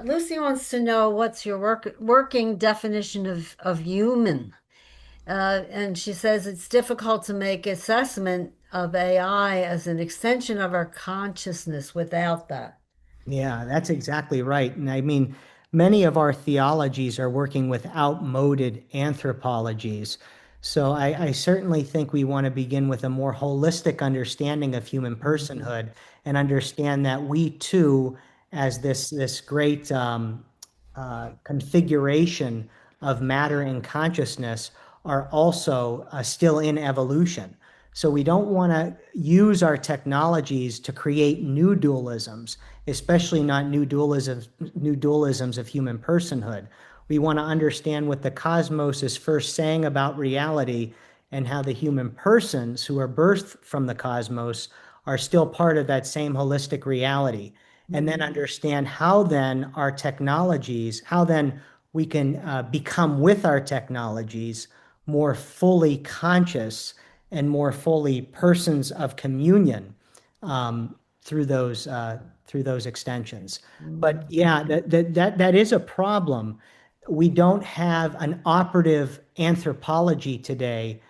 [SPEAKER 1] Lucy wants to know what's your working definition of human? And she says it's difficult to make assessment of AI as an extension of our consciousness without that.
[SPEAKER 2] Yeah, that's exactly right. And I mean, many of our theologies are working with outmoded anthropologies. So I certainly think we want to begin with a more holistic understanding of human
[SPEAKER 1] Mhm.
[SPEAKER 2] personhood and understand that we too, as this great configuration of matter and consciousness, are also still in evolution. So we don't want to use our technologies to create new dualisms, especially not new dualisms of human personhood. We want to understand what the cosmos is first saying about reality and how the human persons who are birthed from the cosmos are still part of that same holistic reality. And then
[SPEAKER 1] Mhm.
[SPEAKER 2] understand how then we can become with our technologies more fully conscious and more fully persons of communion through those extensions. But
[SPEAKER 1] Mhm.
[SPEAKER 2] yeah, that is a problem. We don't have an operative anthropology today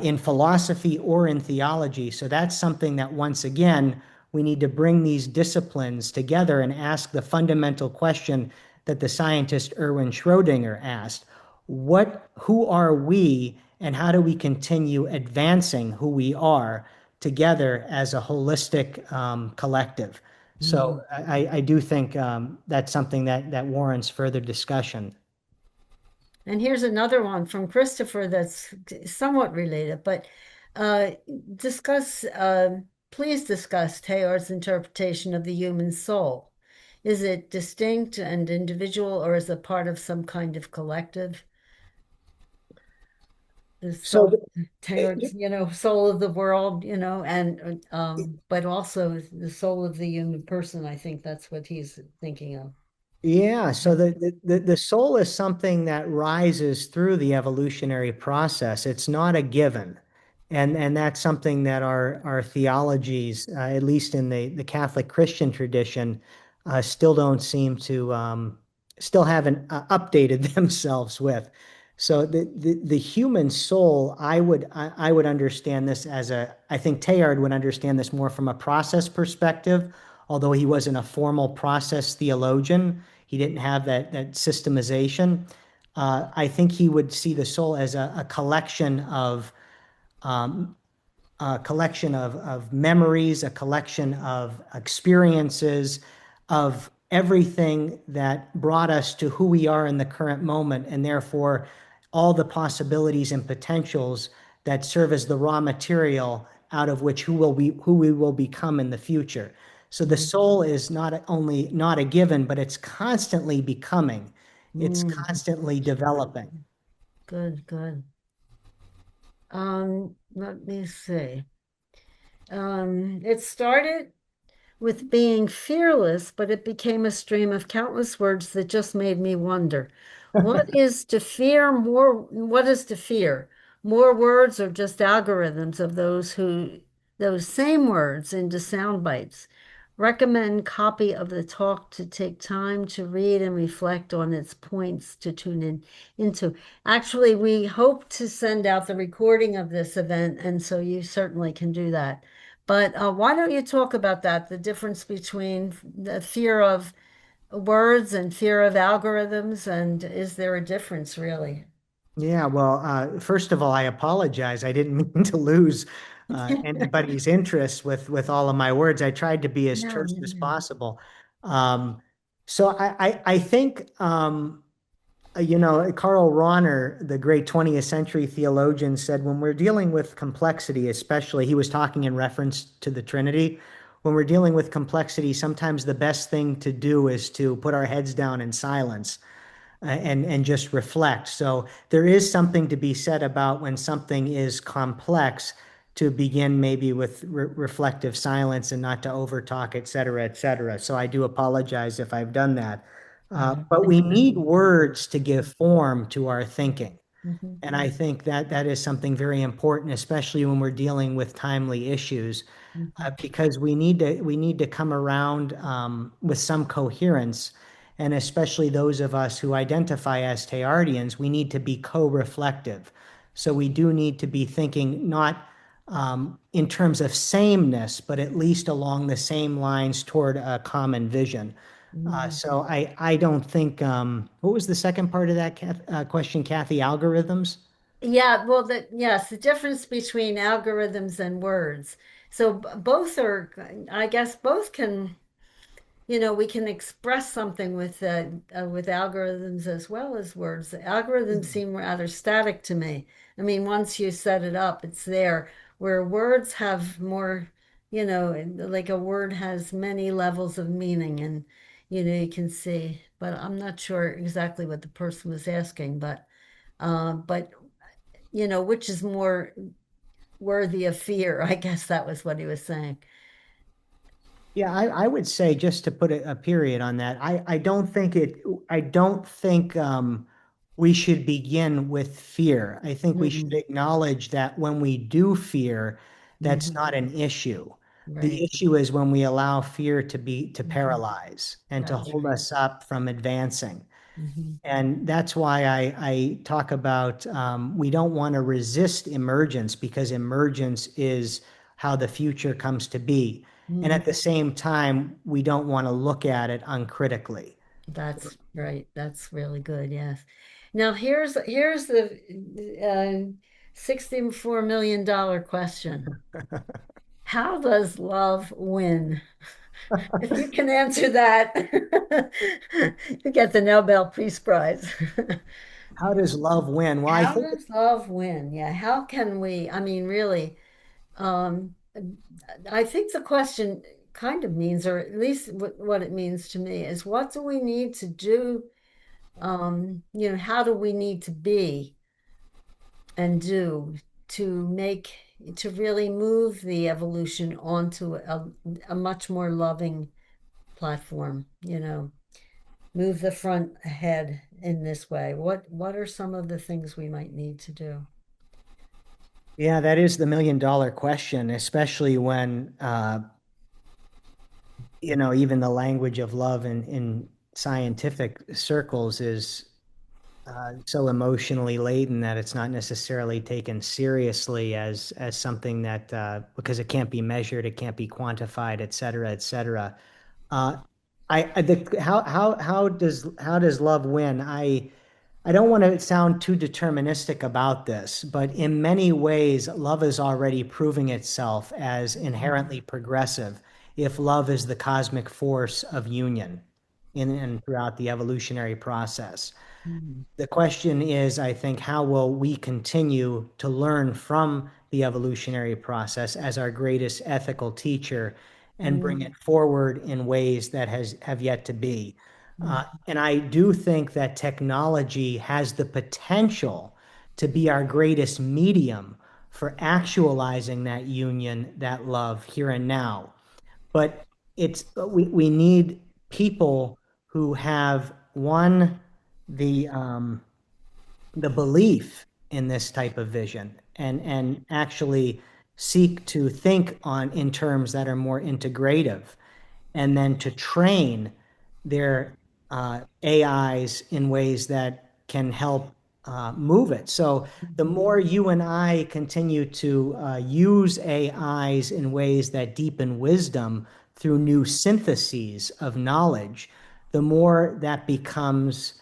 [SPEAKER 2] in philosophy or in theology. So that's something that, once again, we need to bring these disciplines together and ask the fundamental question that the scientist Erwin Schrödinger asked. Who are we, and how do we continue advancing who we are together as a holistic collective? So
[SPEAKER 1] Mhm.
[SPEAKER 2] I do think that's something that warrants further discussion.
[SPEAKER 1] And here's another one from Christopher that's somewhat related, but uh, discuss. please discuss Teilhard's interpretation of the human soul. Is it distinct and individual, or is it part of some kind of collective? The
[SPEAKER 2] So
[SPEAKER 1] soul, Teilhard's, soul of the world, and but also the soul of the human person. I think that's what he's thinking of.
[SPEAKER 2] yeah, so the soul is something that rises through the evolutionary process. It's not a given. And that's something that our theologies, at least in the Catholic Christian tradition, still don't seem to still haven't updated themselves with. So the human soul, I would understand this as I think Teilhard would understand this more from a process perspective, although he wasn't a formal process theologian. He didn't have that systemization. I think he would see the soul as a collection of um, memories, a collection of experiences, of everything that brought us to who we are in the current moment, and therefore all the possibilities and potentials that serve as the raw material out of which who we will become in the future. So the
[SPEAKER 1] Mm,
[SPEAKER 2] soul is not only not a given, but it's constantly becoming. It's
[SPEAKER 1] mm,
[SPEAKER 2] constantly developing.
[SPEAKER 1] good, good. Let me see. It started with being fearless, but it became a stream of countless words that just made me wonder. What is to fear? More words or just algorithms of those same words into sound bites? Recommend copy of the talk to take time to read and reflect on its points to tune in into. Actually, we hope to send out the recording of this event, and so you certainly can do that. But why don't you talk about that, the difference between the fear of words and fear of algorithms, and is there a difference really?
[SPEAKER 2] Yeah, well, first of all, I apologize. I didn't mean to lose anybody's interest with all of my words. I tried to be as
[SPEAKER 1] No,
[SPEAKER 2] terse
[SPEAKER 1] no,
[SPEAKER 2] as
[SPEAKER 1] no.
[SPEAKER 2] possible. Um, so I think Karl Rahner, the great 20th century theologian, said when we're dealing with complexity, especially he was talking in reference to the Trinity. When we're dealing with complexity, sometimes the best thing to do is to put our heads down in silence and just reflect. So there is something to be said about when something is complex to begin maybe with reflective silence and not to overtalk, et cetera, et cetera. So I do apologize if I've done that. But we need words to give form to our thinking.
[SPEAKER 1] Mhm,
[SPEAKER 2] And I think that that is something very important, especially when we're dealing with timely issues,
[SPEAKER 1] mhm,
[SPEAKER 2] because we need to come around with some coherence. And especially those of us who identify as Teilhardians, we need to be co-reflective. So we do need to be thinking not in terms of sameness, but at least along the same lines toward a common vision.
[SPEAKER 1] mhm.
[SPEAKER 2] So I don't think, what was the second part of that question, Kathy? Algorithms?
[SPEAKER 1] Yeah, well, yes, the difference between algorithms and words. So both are, I guess, both can. We can express something with algorithms as well as words. The algorithms seem rather static to me. I mean, once you set it up, it's there. Where words have more, like a word has many levels of meaning, and you can see. But I'm not sure exactly what the person was asking, but which is more worthy of fear? I guess that was what he was saying.
[SPEAKER 2] Yeah, I would say just to put a period on that, I don't think we should begin with fear. I think we should
[SPEAKER 1] Mhm,
[SPEAKER 2] acknowledge that when we do fear, that's
[SPEAKER 1] mhm.
[SPEAKER 2] not an issue. The
[SPEAKER 1] Right.
[SPEAKER 2] issue is when we allow fear to
[SPEAKER 1] Mhm.
[SPEAKER 2] paralyze and to
[SPEAKER 1] That's
[SPEAKER 2] hold
[SPEAKER 1] right.
[SPEAKER 2] us up from advancing.
[SPEAKER 1] Mhm.
[SPEAKER 2] And that's why I talk about we don't want to resist emergence because emergence is how the future comes to be. And
[SPEAKER 1] Mhm.
[SPEAKER 2] at the same time, we don't want to look at it uncritically.
[SPEAKER 1] That's right. That's really good. Yes. Now here's the $64 million question. How does love win? If you can answer that, you get the Nobel Peace Prize.
[SPEAKER 2] How does love win? Well, I
[SPEAKER 1] How
[SPEAKER 2] think
[SPEAKER 1] does love win? Yeah, how can we? I mean, really, I think the question kind of means, or at least what it means to me, is what do we need to do? How do we need to be and do to make to really move the evolution onto a much more loving platform, move the front ahead in this way? What are some of the things we might need to do?
[SPEAKER 2] Yeah, that is the million-dollar question, especially when even the language of love in scientific circles is so emotionally laden that it's not necessarily taken seriously as something that because it can't be measured, it can't be quantified, et cetera, et cetera. Uh, how does love win? I don't want to sound too deterministic about this, but in many ways, love is already proving itself as inherently progressive if love is the cosmic force of union in and throughout the evolutionary process.
[SPEAKER 1] Mm.
[SPEAKER 2] The question is, I think, how will we continue to learn from the evolutionary process as our greatest ethical teacher and bring
[SPEAKER 1] Mm.
[SPEAKER 2] it forward in ways that have yet to be?
[SPEAKER 1] Mm.
[SPEAKER 2] And I do think that technology has the potential to be our greatest medium for actualizing that union, that love here and now. But we need people who have one the the belief in this type of vision and actually seek to think on in terms that are more integrative and then to train their AIs in ways that can help move it. So the
[SPEAKER 1] Mhm.
[SPEAKER 2] more you and I continue to use AIs in ways that deepen wisdom through new syntheses of knowledge, the more that becomes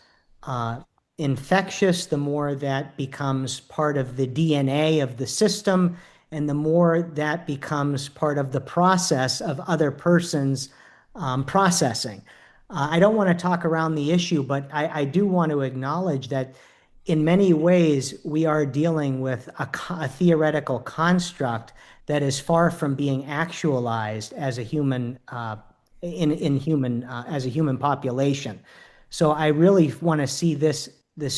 [SPEAKER 2] uh, infectious, the more that becomes part of the DNA of the system, and the more that becomes part of the process of other persons processing. I don't want to talk around the issue, but I do want to acknowledge that in many ways we are dealing with a theoretical construct that is far from being actualized as a human in human as a human population. So I really want to see this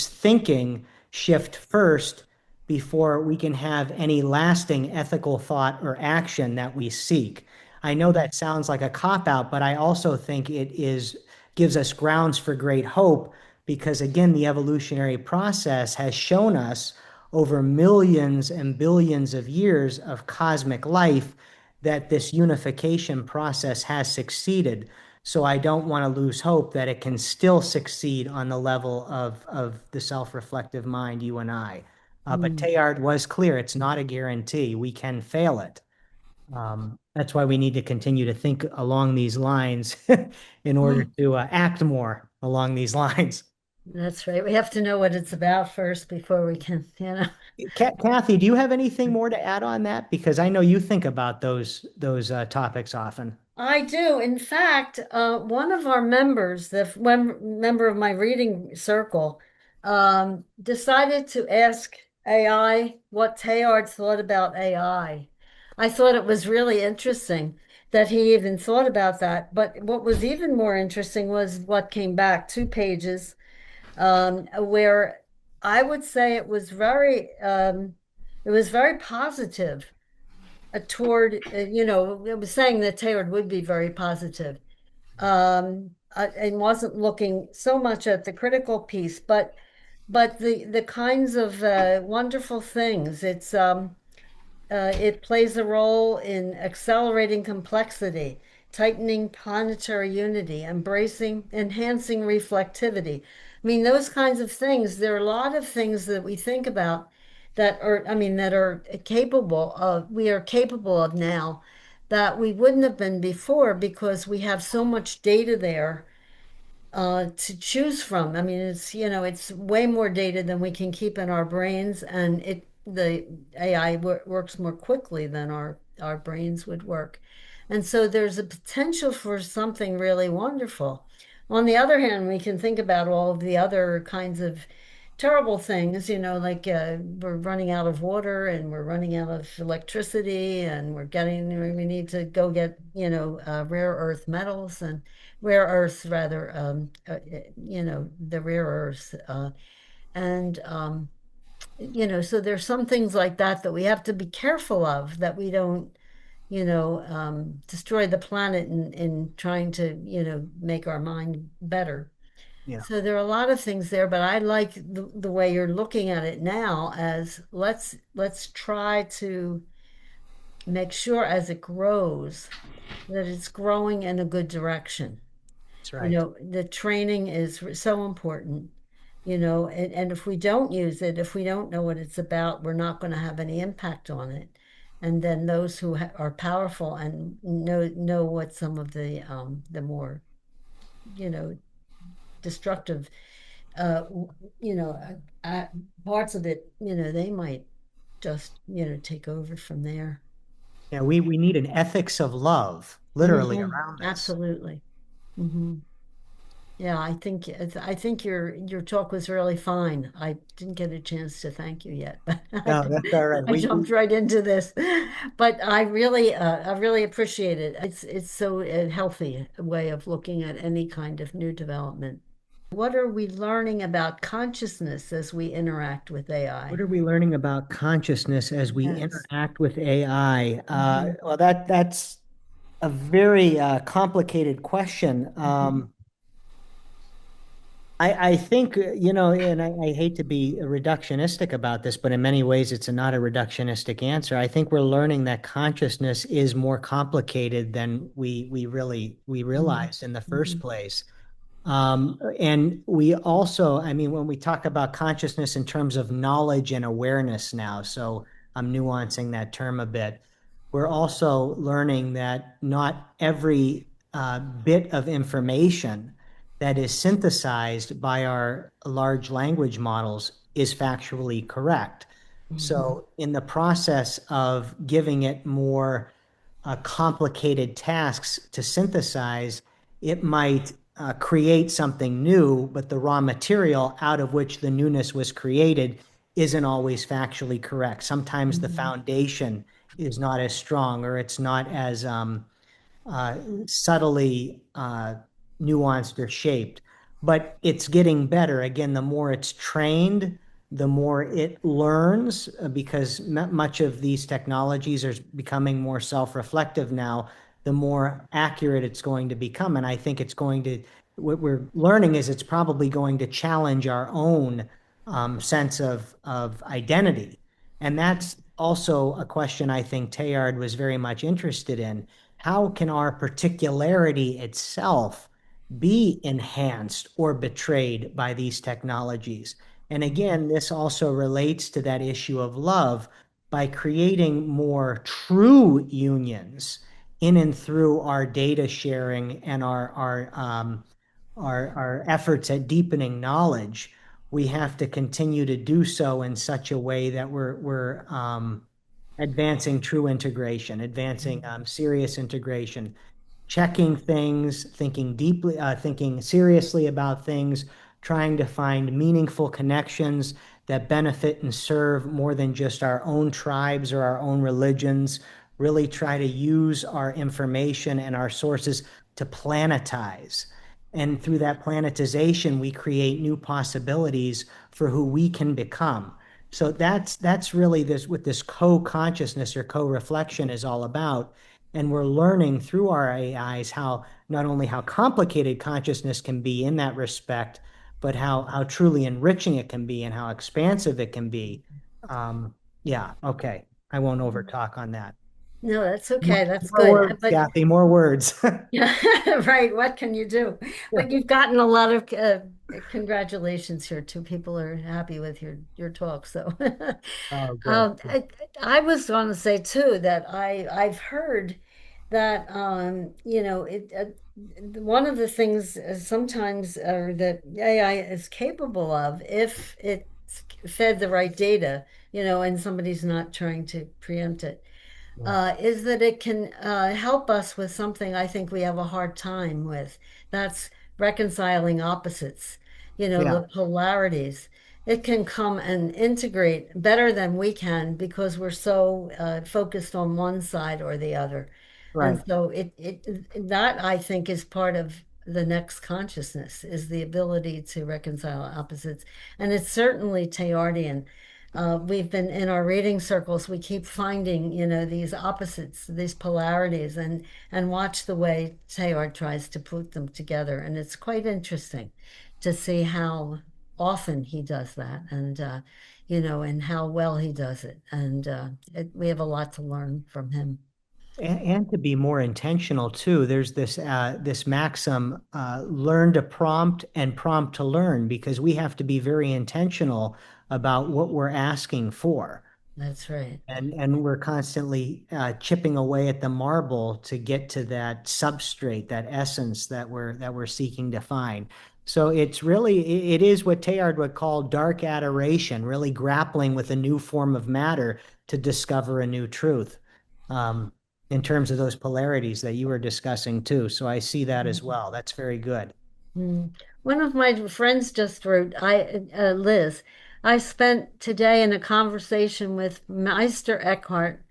[SPEAKER 2] thinking shift first before we can have any lasting ethical thought or action that we seek. I know that sounds like a cop out, but I also think it is gives us grounds for great hope because again, the evolutionary process has shown us over millions and billions of years of cosmic life that this unification process has succeeded. So I don't want to lose hope that it can still succeed on the level of the self-reflective mind, you and I. But
[SPEAKER 1] Mm.
[SPEAKER 2] Teilhard was clear, it's not a guarantee. We can fail it. That's why we need to continue to think along these lines in order
[SPEAKER 1] Mm.
[SPEAKER 2] to act more along these lines.
[SPEAKER 1] That's right. We have to know what it's about first before we can.
[SPEAKER 2] Kathy, do you have anything more to add on that? Because I know you think about those topics often.
[SPEAKER 1] I do. In fact, one of our members, the member of my reading circle, decided to ask AI what Teilhard thought about AI. I thought it was really interesting that he even thought about that. But what was even more interesting was what came back, 2 pages, where I would say it was very positive toward, it was saying that Teilhard would be very positive, and wasn't looking so much at the critical piece, but the kinds of wonderful things. It plays a role in accelerating complexity, tightening planetary unity, enhancing reflectivity. I mean, those kinds of things. There are a lot of things that we think about that are we are capable of now that we wouldn't have been before because we have so much data there to choose from. I mean, it's way more data than we can keep in our brains, and the AI works more quickly than our brains would work. And so there's a potential for something really wonderful. On the other hand, we can think about all of the other kinds of terrible things, like we're running out of water and we're running out of electricity and we need to go get, rare earth metals and rare earths rather, the rare earths. And, so there's some things like that that we have to be careful of that we don't, destroy the planet in trying to, make our mind better.
[SPEAKER 2] Yeah,
[SPEAKER 1] So there are a lot of things there, but I like the way you're looking at it now as let's try to make sure as it grows that it's growing in a good direction.
[SPEAKER 2] that's right.
[SPEAKER 1] The training is so important, and if we don't use it, if we don't know what it's about, we're not going to have any impact on it. And then those who ha are powerful and know what some of the more, you know, destructive uh, you know, parts of it, they might just, take over from there.
[SPEAKER 2] Yeah, we need an ethics of love, literally around this.
[SPEAKER 1] Absolutely. hmm Yeah, I think your talk was really fine. I didn't get a chance to thank you yet, but
[SPEAKER 2] No, that's all right.
[SPEAKER 1] I jumped right into this. But I really appreciate it. It's so a healthy way of looking at any kind of new development. What are we learning about consciousness as we interact with
[SPEAKER 2] What
[SPEAKER 1] AI?
[SPEAKER 2] are we learning about consciousness as we
[SPEAKER 1] Yes.
[SPEAKER 2] interact with AI?
[SPEAKER 1] hmm
[SPEAKER 2] Well, that's a very complicated question.
[SPEAKER 1] hmm
[SPEAKER 2] I think, and I hate to be reductionistic about this, but in many ways, it's not a reductionistic answer. I think we're learning that consciousness is more complicated than we realized in the first
[SPEAKER 1] hmm
[SPEAKER 2] place. And we also, I mean, when we talk about consciousness in terms of knowledge and awareness now, so I'm nuancing that term a bit, we're also learning that not every bit of information that is synthesized by our large language models is factually correct.
[SPEAKER 1] hmm
[SPEAKER 2] So, in the process of giving it more complicated tasks to synthesize, it might create something new, but the raw material out of which the newness was created isn't always factually correct. Sometimes the
[SPEAKER 1] hmm
[SPEAKER 2] foundation is not as strong or it's not as uh, subtly nuanced or shaped. But it's getting better. Again, the more it's trained, the more it learns because much of these technologies are becoming more self-reflective now, the more accurate it's going to become. And I think what we're learning is it's probably going to challenge our own sense of identity. And that's also a question I think Teilhard was very much interested in. How can our particularity itself be enhanced or betrayed by these technologies? And again, this also relates to that issue of love by creating more true unions in and through our data sharing and our efforts at deepening knowledge. We have to continue to do so in such a way that we're advancing true integration, advancing serious integration, checking things, thinking deeply, thinking seriously about things, trying to find meaningful connections that benefit and serve more than just our own tribes or our own religions. Really try to use our information and our sources to planetize. And through that planetization, we create new possibilities for who we can become. So that's really this what this co-consciousness or co-reflection is all about. And we're learning through our AIs how not only how complicated consciousness can be in that respect, but how truly enriching it can be and how expansive it can be. Yeah, okay. I won't overtalk on that.
[SPEAKER 1] No, that's
[SPEAKER 2] More,
[SPEAKER 1] okay. That's
[SPEAKER 2] more
[SPEAKER 1] good.
[SPEAKER 2] words,
[SPEAKER 1] But
[SPEAKER 2] Kathy, more words.
[SPEAKER 1] yeah, right. What can you do?
[SPEAKER 2] Yeah.
[SPEAKER 1] But you've gotten a lot of congratulations here too. People are happy with your talk. So
[SPEAKER 2] Oh, good.
[SPEAKER 1] um, I, I was going to say too that I've heard that one of the things sometimes that AI is capable of if it's fed the right data, and somebody's not trying to preempt it
[SPEAKER 2] Yeah.
[SPEAKER 1] is that it can help us with something I think we have a hard time with. That's reconciling opposites,
[SPEAKER 2] Yeah.
[SPEAKER 1] the polarities. it can come and integrate better than we can because we're so focused on one side or the other. And
[SPEAKER 2] Right.
[SPEAKER 1] so that I think is part of the next consciousness is the ability to reconcile opposites. And it's certainly Teilhardian. We've been in our reading circles, we keep finding, these opposites, these polarities, and watch the way Teilhard tries to put them together. And it's quite interesting to see how often he does that and how well he does it. And we have a lot to learn from him.
[SPEAKER 2] And to be more intentional too, there's this maxim, learn to prompt and prompt to learn, because we have to be very intentional about what we're asking for.
[SPEAKER 1] That's right.
[SPEAKER 2] And we're constantly chipping away at the marble to get to that substrate, that essence that we're seeking to find. So it's really it is what Teilhard would call dark adoration, really grappling with a new form of matter to discover a new truth. Um, in terms of those polarities that you were discussing too. So I see that as well. That's very good.
[SPEAKER 1] Mm. One of my friends just wrote, Liz, I spent today in a conversation with Meister Eckhart,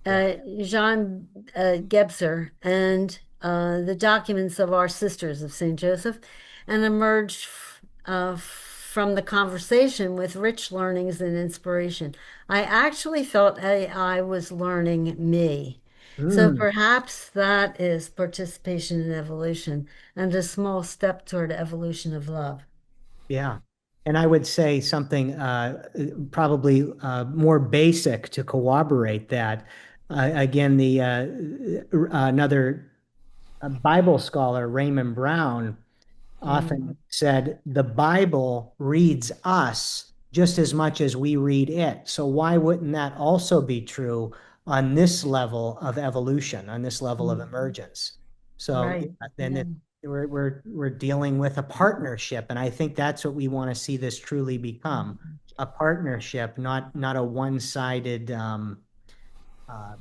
[SPEAKER 2] Yeah.
[SPEAKER 1] Jean Gebser, and the documents of our sisters of St. Joseph, and emerged from the conversation with rich learnings and inspiration. I actually felt AI was learning me. So
[SPEAKER 2] Mm,
[SPEAKER 1] perhaps that is participation in evolution and a small step toward evolution of love.
[SPEAKER 2] yeah. And I would say something probably more basic to corroborate that. Again, the another Bible scholar, Raymond Brown,
[SPEAKER 1] Mm,
[SPEAKER 2] often said the Bible reads us just as much as we read it. So why wouldn't that also be true on this level of evolution, on this level of
[SPEAKER 1] mm,
[SPEAKER 2] emergence? So
[SPEAKER 1] right.
[SPEAKER 2] then
[SPEAKER 1] Yeah.
[SPEAKER 2] we're dealing with a partnership, and I think that's what we want to see this truly become,
[SPEAKER 1] Mm,
[SPEAKER 2] a partnership, not a one-sided uh,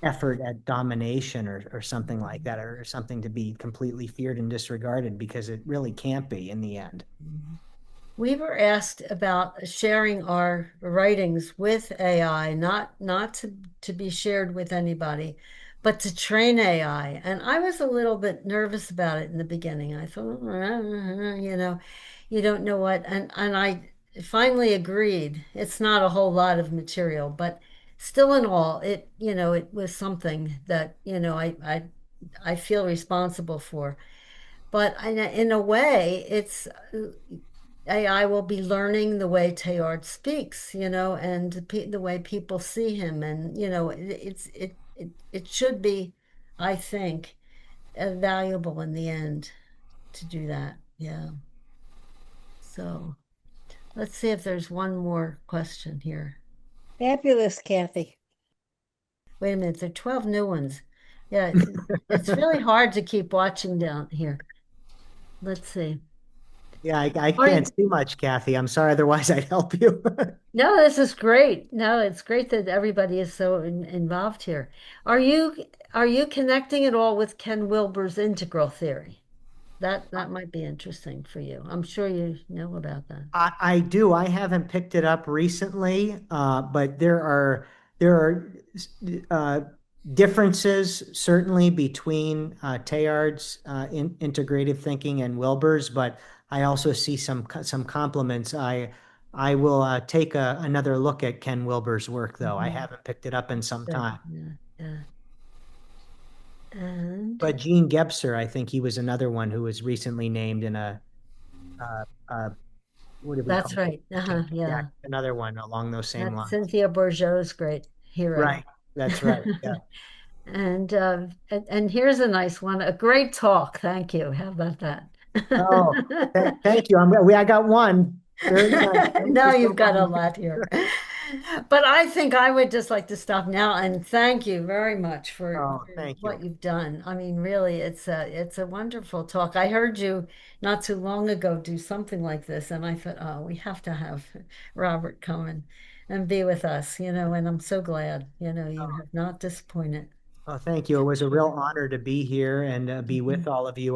[SPEAKER 2] effort at domination or something like that, or something to be completely feared and disregarded, because it really can't be in the end.
[SPEAKER 1] mm. We were asked about sharing our writings with AI, not to be shared with anybody, but to train AI. And I was a little bit nervous about it in the beginning. I thought, you don't know what. And I finally agreed. It's not a whole lot of material, but still in all, it was something that, I feel responsible for. But in a way, it's AI will be learning the way Teilhard speaks, and the way people see him, and it should be, I think, valuable in the end to do that. Yeah. So let's see if there's one more question here.
[SPEAKER 3] Fabulous, Kathy.
[SPEAKER 1] Wait a minute, there are 12 new ones. Yeah, it's really hard to keep watching down here. Let's see.
[SPEAKER 2] Yeah, I
[SPEAKER 1] Are
[SPEAKER 2] can't
[SPEAKER 1] you,
[SPEAKER 2] see much, Kathy. I'm sorry, otherwise I'd help you.
[SPEAKER 1] No, this is great. No, it's great that everybody is so involved here. Are you connecting it all with Ken Wilber's integral theory? That might be interesting for you. I'm sure you know about that.
[SPEAKER 2] I do. I haven't picked it up recently, but there are uh, differences certainly between Teilhard's integrative thinking and Wilbur's, but I also see some complements. I will take another look at Ken Wilbur's work, though. I
[SPEAKER 1] Mhm.
[SPEAKER 2] haven't picked it up in some
[SPEAKER 1] Good.
[SPEAKER 2] time.
[SPEAKER 1] Yeah, yeah. And
[SPEAKER 2] But Gene Gebser, I think he was another one who was recently named in uh, uh, what do we
[SPEAKER 1] that's
[SPEAKER 2] call it?
[SPEAKER 1] right. Uh-huh,
[SPEAKER 2] Yeah,
[SPEAKER 1] yeah.
[SPEAKER 2] another one along those same
[SPEAKER 1] That's
[SPEAKER 2] lines.
[SPEAKER 1] Cynthia Bourgeault's great hero.
[SPEAKER 2] Right. That's right. Yeah.
[SPEAKER 1] And here's a nice one. A great talk. Thank you. How about that?
[SPEAKER 2] Oh, thank you. I got one. Very nice. Thank
[SPEAKER 1] No,
[SPEAKER 2] you so
[SPEAKER 1] you've got a
[SPEAKER 2] much.
[SPEAKER 1] lot here. But I think I would just like to stop now and thank you very much
[SPEAKER 2] Oh,
[SPEAKER 1] for
[SPEAKER 2] thank you.
[SPEAKER 1] what you've done. I mean, really, it's a wonderful talk. I heard you not too long ago do something like this, and I thought, oh, we have to have Robert come and be with us, and I'm so glad, you have not disappointed.
[SPEAKER 2] Oh, thank you. It was a real honor to be here and be with all of you.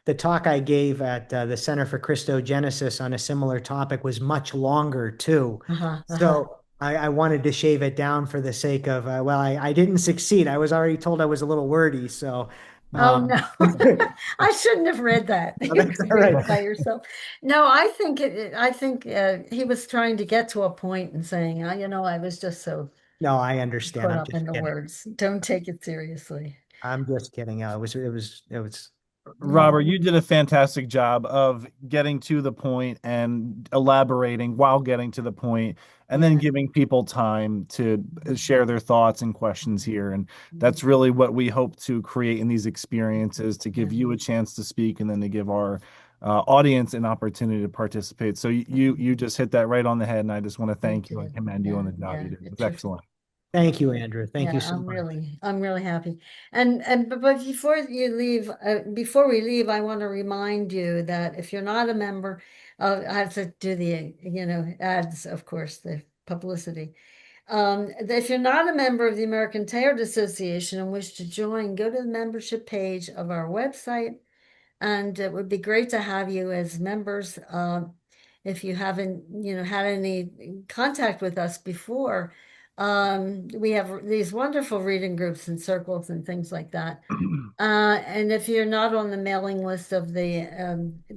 [SPEAKER 2] The talk I gave at the Center for Christogenesis on a similar topic was much longer too.
[SPEAKER 1] Uh-huh, uh-huh.
[SPEAKER 2] So I wanted to shave it down for the sake of, well, I didn't succeed. I was already told I was a little wordy. So,
[SPEAKER 1] Oh
[SPEAKER 2] um,
[SPEAKER 1] no, I shouldn't have read that. You
[SPEAKER 2] that's
[SPEAKER 1] can
[SPEAKER 2] all
[SPEAKER 1] read
[SPEAKER 2] right.
[SPEAKER 1] it by yourself. No, I think I think he was trying to get to a point and saying, I was just so
[SPEAKER 2] No, I understand.
[SPEAKER 1] caught
[SPEAKER 2] I'm
[SPEAKER 1] up
[SPEAKER 2] just
[SPEAKER 1] in the
[SPEAKER 2] kidding.
[SPEAKER 1] words. Don't take it seriously.
[SPEAKER 2] I'm just kidding. It was
[SPEAKER 1] Yeah,
[SPEAKER 4] Robert, you did a fantastic job of getting to the point and elaborating while getting to the point, and then
[SPEAKER 1] yeah,
[SPEAKER 4] giving people time to share their thoughts and questions here. And that's really what we hope to create in these experiences, to give
[SPEAKER 1] yeah,
[SPEAKER 4] you a chance to speak and then to give our audience an opportunity to participate. So you just hit that right on the head, and I just want to
[SPEAKER 1] thank
[SPEAKER 4] thank you and
[SPEAKER 1] you.
[SPEAKER 4] commend you on
[SPEAKER 1] Yeah,
[SPEAKER 4] the job
[SPEAKER 1] yeah,
[SPEAKER 4] you did. It
[SPEAKER 1] it's
[SPEAKER 4] was
[SPEAKER 1] terrific.
[SPEAKER 4] excellent.
[SPEAKER 2] Thank you, Andrew. Thank you
[SPEAKER 1] Yeah,
[SPEAKER 2] so much.
[SPEAKER 1] I'm really happy. And but before we leave, I want to remind you that if you're not a member, I have to do the, ads, of course, the publicity. If you're not a member of the American Teilhard Association and wish to join, go to the membership page of our website, and it would be great to have you as members. If you haven't, had any contact with us before, we have these wonderful reading groups and circles and things like that. And if you're not on the mailing list of the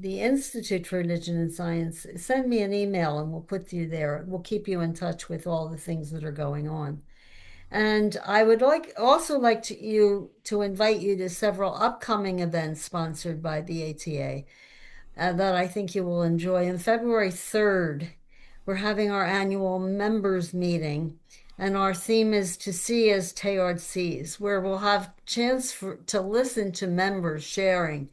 [SPEAKER 1] Institute for Religion and Science, send me an email and we'll put you there. We'll keep you in touch with all the things that are going on. And I would like you to invite you to several upcoming events sponsored by the ATA that I think you will enjoy. On February 3rd, we're having our annual members meeting, and our theme is to see as Teilhard sees, where we'll have chance to listen to members sharing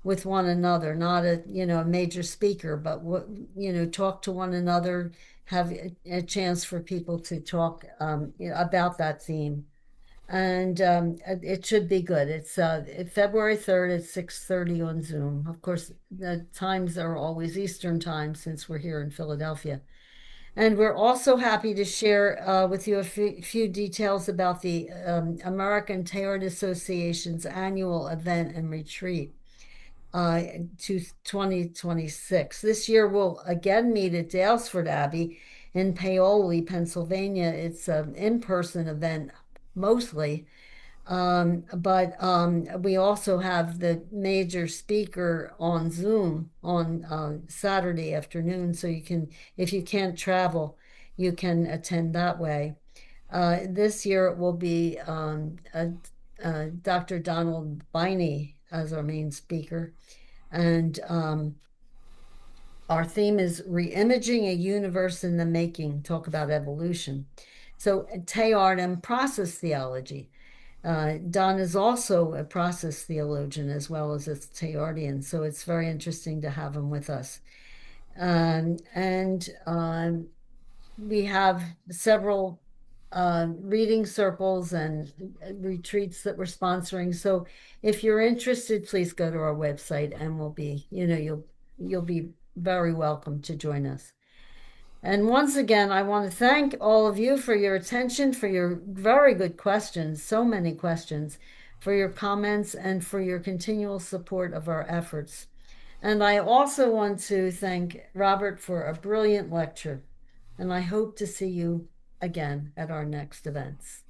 [SPEAKER 1] with one another, not a major speaker, but talk to one another, have a chance for people to talk about that theme. And it should be good. It's February 3rd at 6:30 on Zoom. Of course, the times are always Eastern time since we're here in Philadelphia. And we're also happy to share with you a few details about the American Teilhard Association's annual event and retreat uh, to 2026. This year we'll again meet at Dalesford Abbey in Paoli, Pennsylvania. It's an in-person event mostly, but we also have the major speaker on Zoom on Saturday afternoon, so if you can't travel, you can attend that way. This year it will be Dr. Donald Biney as our main speaker, and our theme is Reimaging a Universe in the Making, talk about evolution. So, Teilhard and process theology. Don is also a process theologian as well as a Teilhardian, so it's very interesting to have him with us. And we have several reading circles and retreats that we're sponsoring. So if you're interested, please go to our website and you'll be very welcome to join us. And once again, I want to thank all of you for your attention, for your very good questions, so many questions, for your comments, and for your continual support of our efforts. And I also want to thank Robert for a brilliant lecture. And I hope to see you again at our next events.